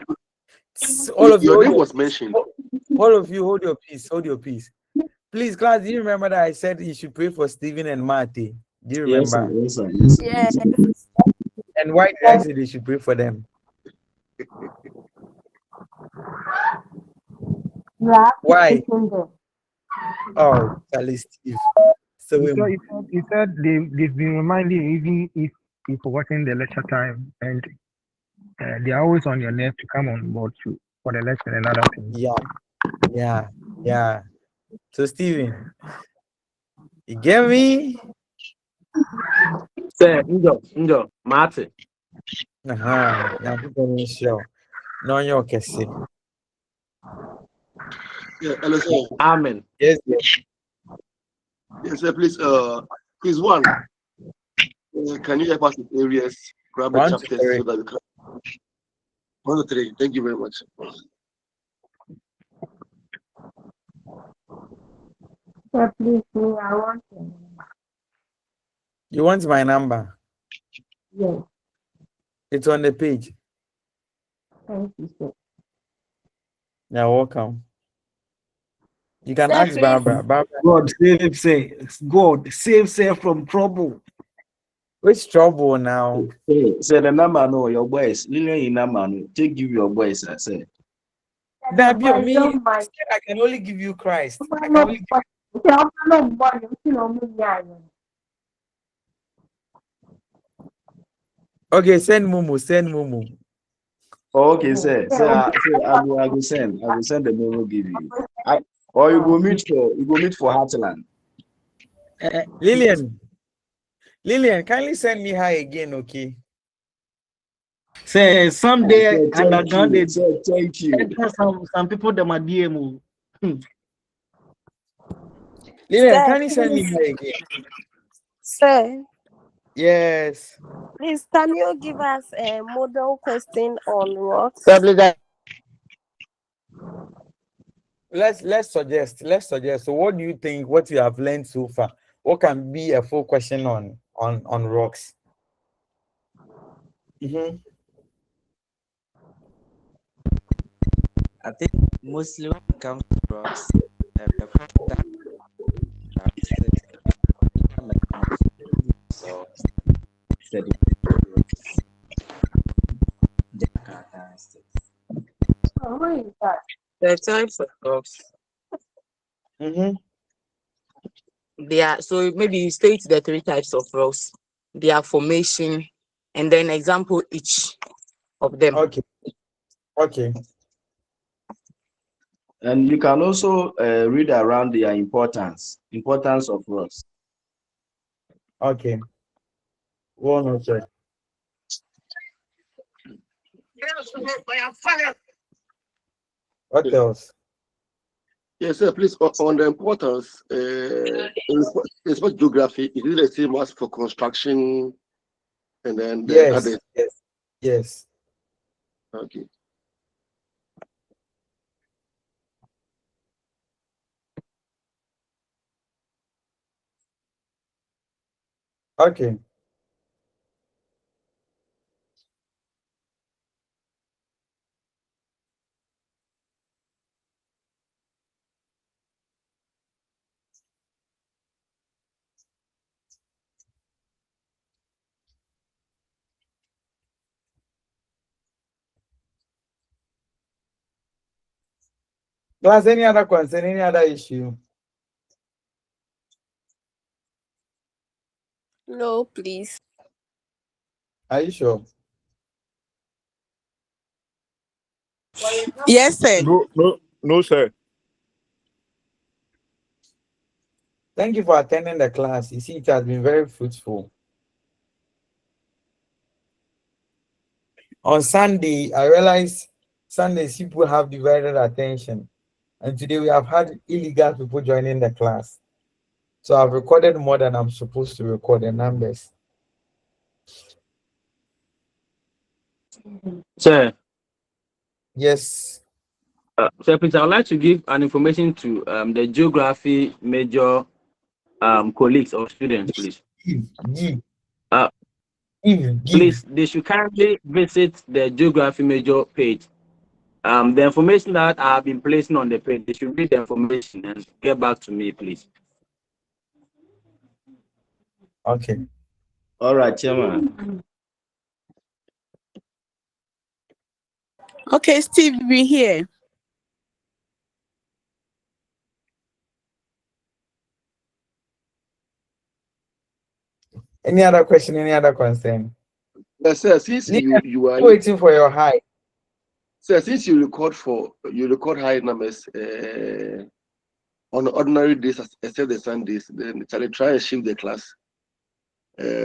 All of you, Your hold name your was peace. mentioned. All of you, hold your peace. Hold your peace. Please, class, do you remember that I said you should pray for Stephen and Marty? Do you Yes, sir. remember? Yes, sir. Yes, sir. Yes. And why did I say they should pray for them? Yeah, Why? taking them. Oh, Charlie Steve. So He said they've been reminding even if you've forgotten the lecture time and they are always on your nerve to come on board for the lecture and other things. yeah. So Stephen, you get me? Say, Njo, Martin. Now I'm sure. No, you're okay. Yeah, hello, sir. Amen. Yes. Yes, sir. Please, one. Can you help us with areas, grab the 1 to chapters 3. so that we can. 1 to 3. Thank you very much. Yeah, please, me, I want to. You want my number? Yes, It's on the page. thank you, sir. You're welcome. You can Sir, ask please. Barbara. Barbara, God save say. God save from trouble. which trouble now? Say the number no your boys. Lillian number no. Take give your boys. I say. That be But me. don't mind. I can only give you Christ. I can No, only give but no money, you know me, yeah. Okay, send Mumu. Send Mumu. Oh, okay, sir. I go send. I will send the memo give you. Or you go meet for Heartland. Lillian, kindly send me her again, okay? Say someday underground they thank you. Some people them are DM. Lillian, Sir, kindly send me please. her again. Sir, Yes. please, can you give us a model question on what? Let's suggest. So what do you think? What you have learned so far? What can be a full question on rocks? I think mostly when it comes to rocks, the fact that so characteristics. Oh, what is that? The types of rocks. They are, so maybe you state the 3 types of rocks, their formation, and then example each of them. Okay. And you can also read around their importance of rocks. Okay. One more check. What else? Yes, sir. Please, on the importance, in sport geography, is it the same as for construction and then the other? Yes. Okay. Okay. Class, any other concern, any other issue? No, please. Are you sure? Yes, sir. No, sir. Thank you for attending the class. You see, it has been very fruitful. On Sunday, I realized Sundays people have divided attention. And today we have had illegal people joining the class. So I've recorded more than I'm supposed to record the numbers. Sir. Yes. Sir, please, I would like to give an information to the geography major colleagues or students, please. Please, they should kindly visit the geography major page The information that I have been placing on the page, they should read the information and get back to me, please. Okay. All right, Chairman. Okay, Steve, we here. Any other question? Any other concern? Yes, sir. Since you are waiting for your high. Sir, since you record high numbers on ordinary days except the Sundays, then shall I try and shift the class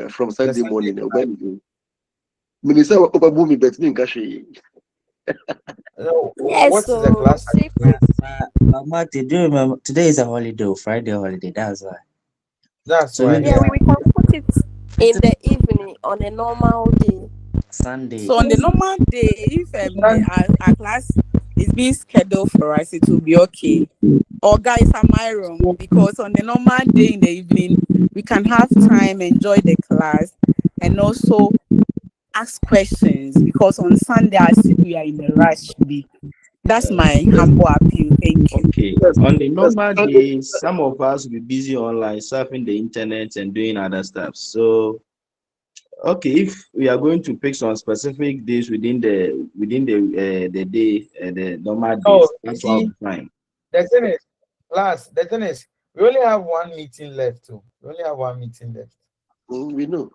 from Sunday morning? Minister Obabumi bet me No, Yes, what is the class? Marty, do you remember today is a holiday, Friday holiday? That's why. That's so why. maybe Yeah, we can put it in the evening on a normal day. Sunday. So on the normal day, if our class is being scheduled for us, it will be okay. Or guys, am I wrong? Because on the normal day in the evening, we can have time, enjoy the class, and also ask questions. Because on Sunday, I see we are in a rush. That's my humble appeal. Thank you. Okay. On the normal days, some of us will be busy online, surfing the internet and doing other stuff. So, okay, if we are going to pick some specific days within the day, the normal days, that's all the time. The thing is, the thing is, we only have one meeting left too. We only have one meeting left. We know.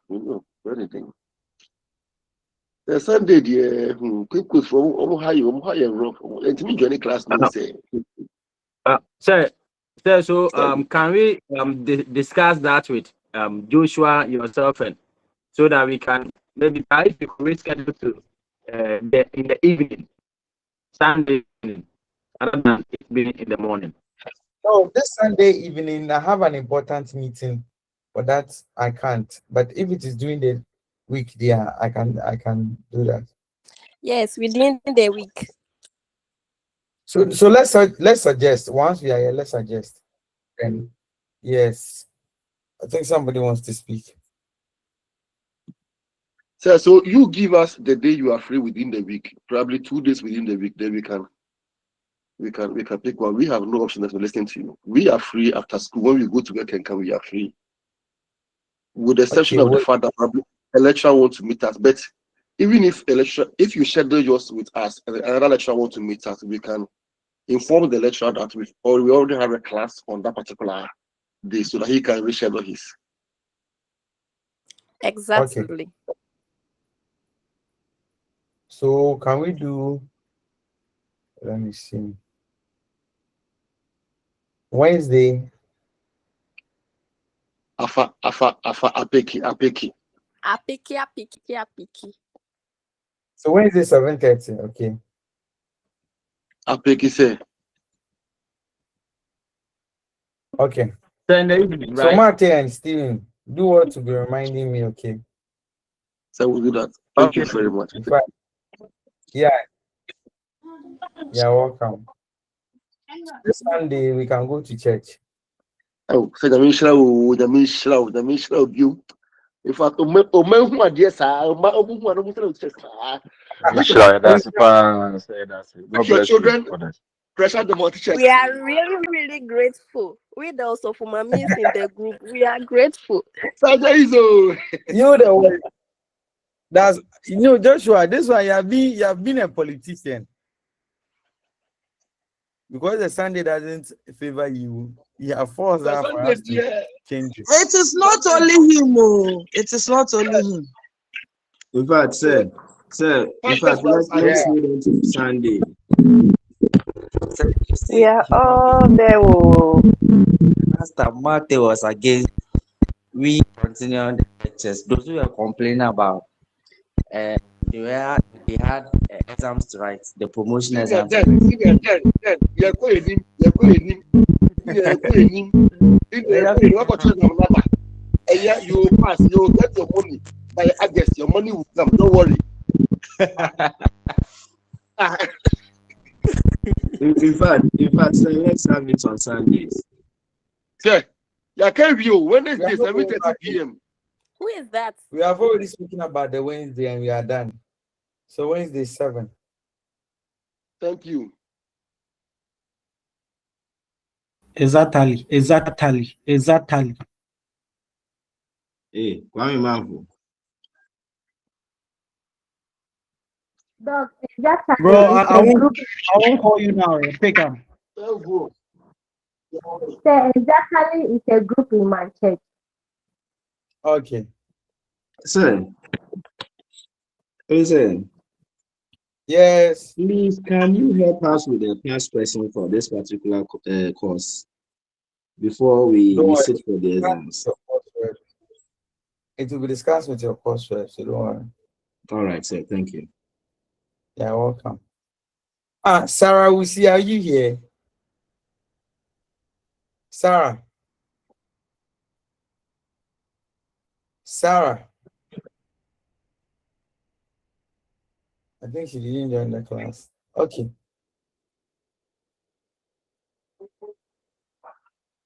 Anything. The Sunday, dear, quick from high rough. And to me, join class, no say. Sir, so can we discuss that with Joshua, yourself, and so that we can maybe try to reschedule to in the evening, Sunday evening, rather than it being in the morning. No, this Sunday evening I have an important meeting, but that I can't. But if it is during the week, yeah, I can do that. Yes, within the week. So let's suggest once we are here. Let's suggest. And yes, I think somebody wants to speak. Sir, so you give us the day you are free within the week, probably 2 days within the week. Then we can pick one. We have no option to listen to you. We are free after school. When we go to work and come, we are free. With the exception of the fact that probably a lecturer wants to meet us. But even if if you schedule yours with us and another lecturer wants to meet us, we can inform the lecturer that we already have a class on that particular day so that he can reschedule his. Exactly. Okay. So can we do? Let me see. Wednesday. Apeki. So Wednesday 7:30. Okay. Apeki say. Okay. So in the evening, So right? Martin and Steven, do what to be reminding me, okay? So we'll do that. Thank you very much. Yeah. You're welcome. This Sunday we can go to church. Oh, so the Mishra, you. In fact, who are yes, if your children pressure the multi-check. We are really, really grateful. We also for mommies in the group. We are grateful. You the way. That's Joshua. This one you have been a politician. Because the Sunday doesn't favor you, you have forced that for us to change it. It is not only him, oh. It is not only him. In fact, sir, in fact, let's move on to Sunday. We are all there. Oh. Pastor Mate was against we continue on the lectures. Those who were complaining about they had exams to write, the promotion exams. Yeah, you pass, you get your money. By August, your money will come. Don't worry. in fact, sir, let's have it on Sundays. Sir, yeah, can you Wednesday 7:30 p.m. Who is that? We have already spoken about the Wednesday and we are done. So Wednesday 7. Thank you. Exactly. Hey, Kwame Manfo. Dog, exactly. Bro, It's I a group. won't call you now. Pick up. Say exactly, it's a group in my church. Okay. Sir, listen. Yes. Please, can you help us with the past question for this particular course before we Don't sit for the worry. exams? It will be discussed with your course first, so don't worry. All right, sir. Thank you. Yeah, welcome. Sarah, we see, are you here? Sarah. I think she didn't join the class. Okay.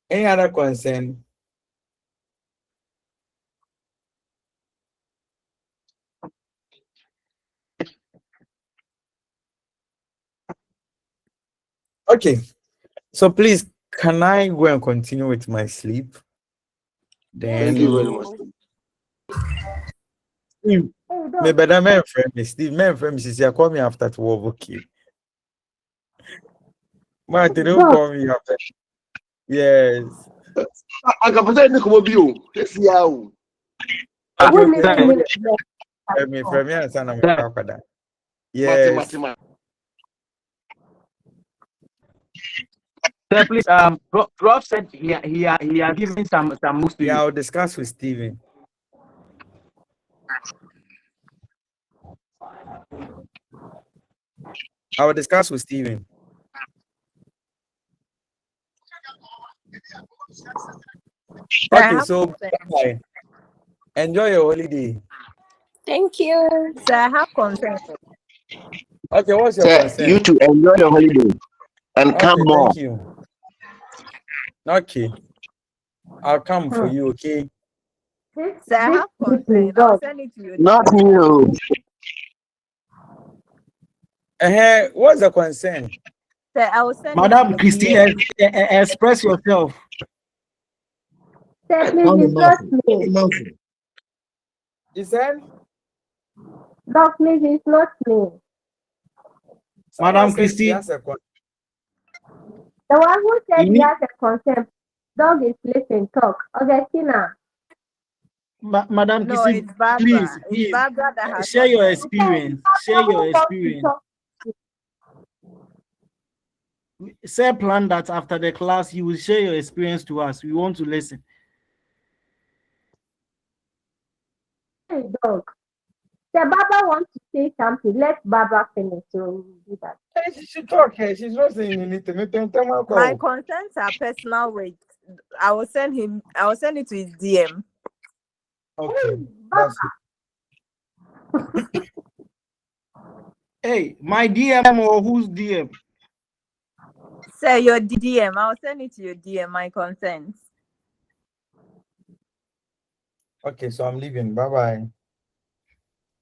Any other concern? Okay. So please, can I go and continue with my sleep? Then Thank you very much. Steve, me better man friend me. Steve, man friend me. She call me after 12. Okay. Martin, don't call me after. Yes. I can present the Komobio. Yes, yeah. Me friend me and son of my yes. Sir, please, Prof said he are giving some moves to you. Yeah, I'll discuss with Stephen. I will discuss with Stephen. Okay, so bye. Enjoy your holiday. Thank you. So I have concern. Okay, what's your Sir, concern? you to enjoy your holiday and come Okay, more. thank you. Okay, I'll come for you. Okay. So I have concern. I'll send it to you. Not you. What's the concern? So I will send Madam it to Christie, you. express yourself. Say, please, it's not me. You said? Dog, please, it's not me. Madam Christie. Christie. The one who said You he need- has a concern. Dog is listening, talk. Augustina. Madam No, Christie, it's Barbara. please, It's Barbara that has share your concern. experience. Share your experience. Say plan that after the class you will share your experience to us. We want to listen. Hey, dog. The Baba wants to say something. Let Baba finish. So we do that. Hey, she should talk. Hey, she's not saying anything. My concerns are personal with I will send it to his DM. Okay. Hey, my DM or whose DM? Say your DM. I'll send it to your DM, my concerns. Okay, so I'm leaving. Bye-bye.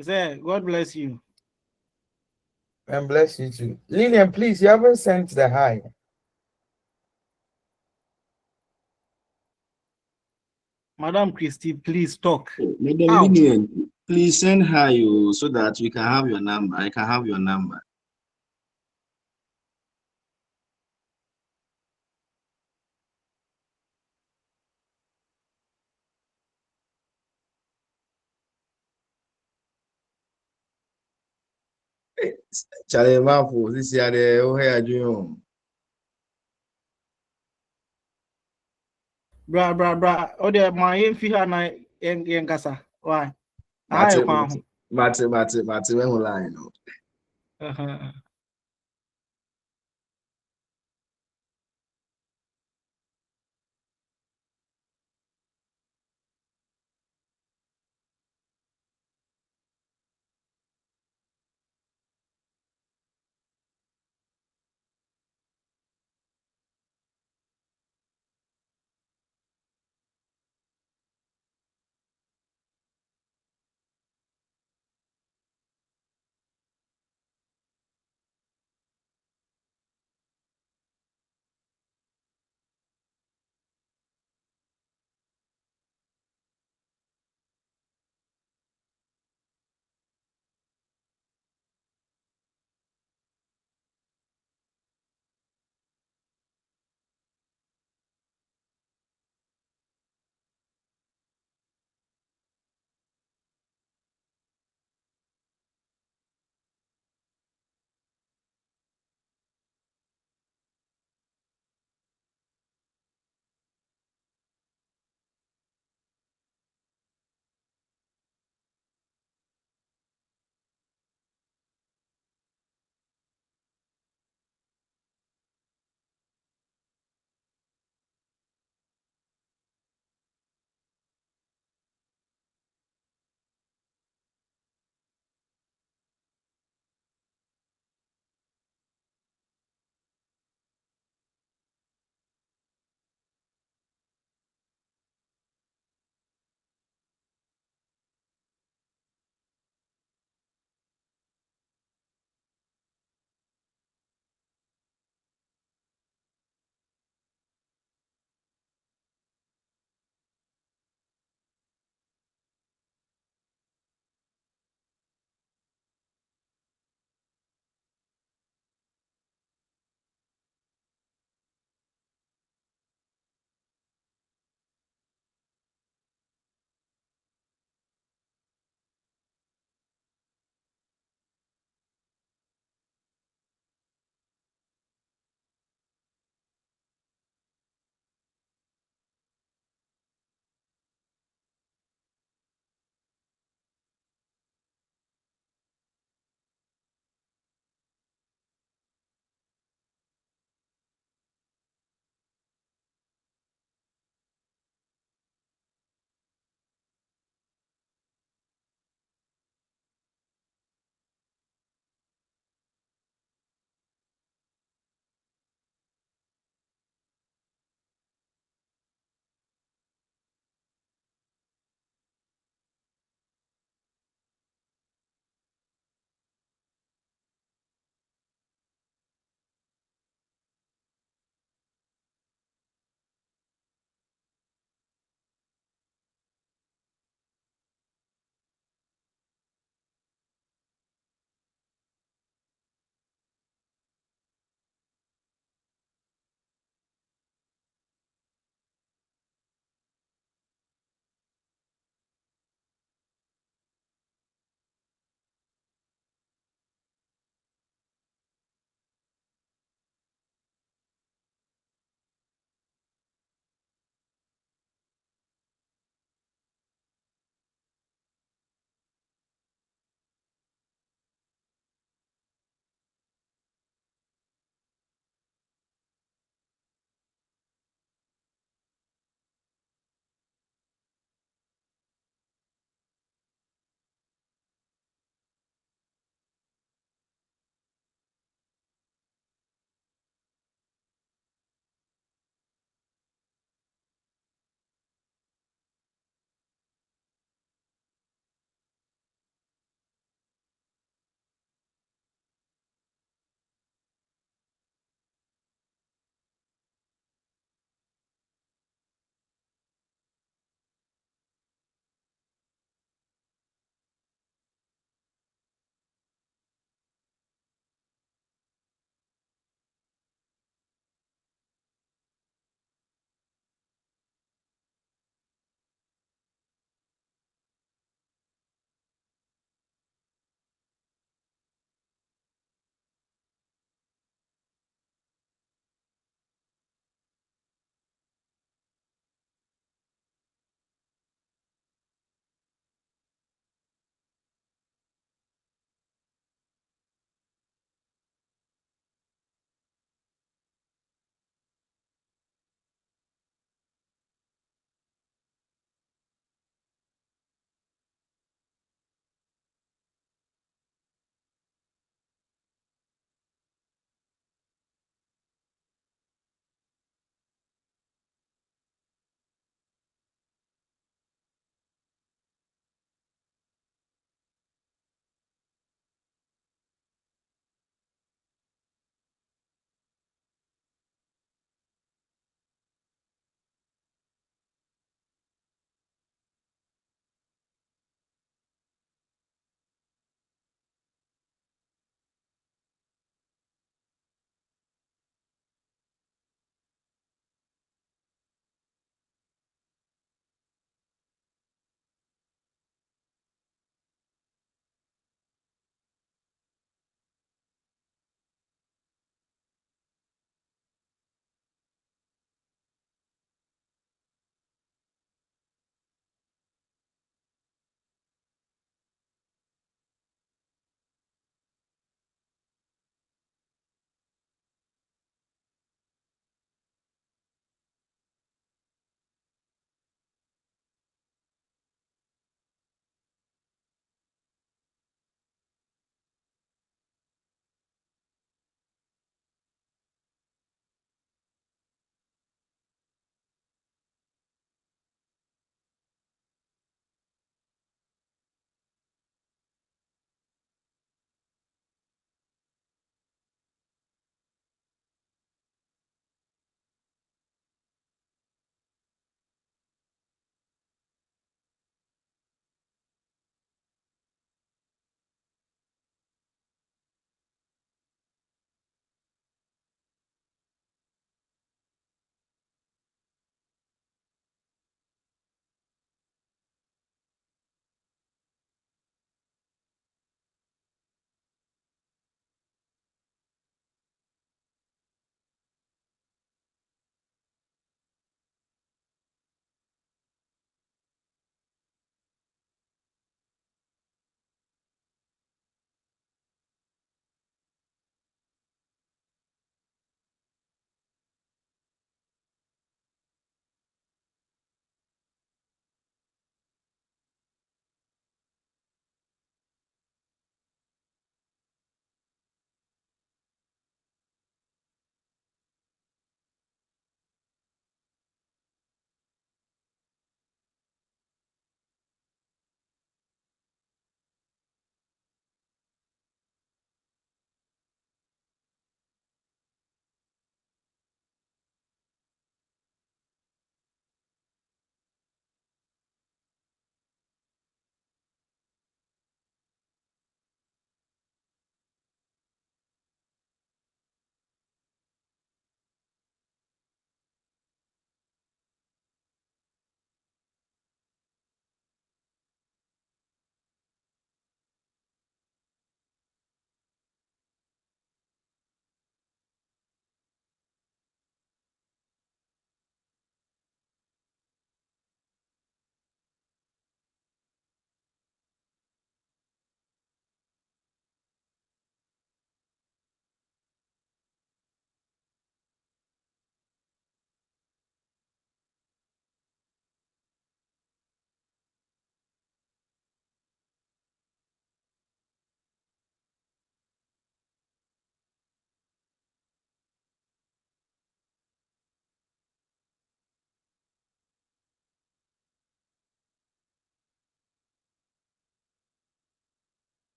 Say, God bless you. And bless you too. Lillian, please, you haven't sent the hi. Madam Christie, please talk. Madam Lillian, please send hi so that we can have your number. I can have your number. Charlie Mapo, this year the O'Hare Junior. Bra. Oh, there, my infia na yengasa. Why? Mate, when will I know?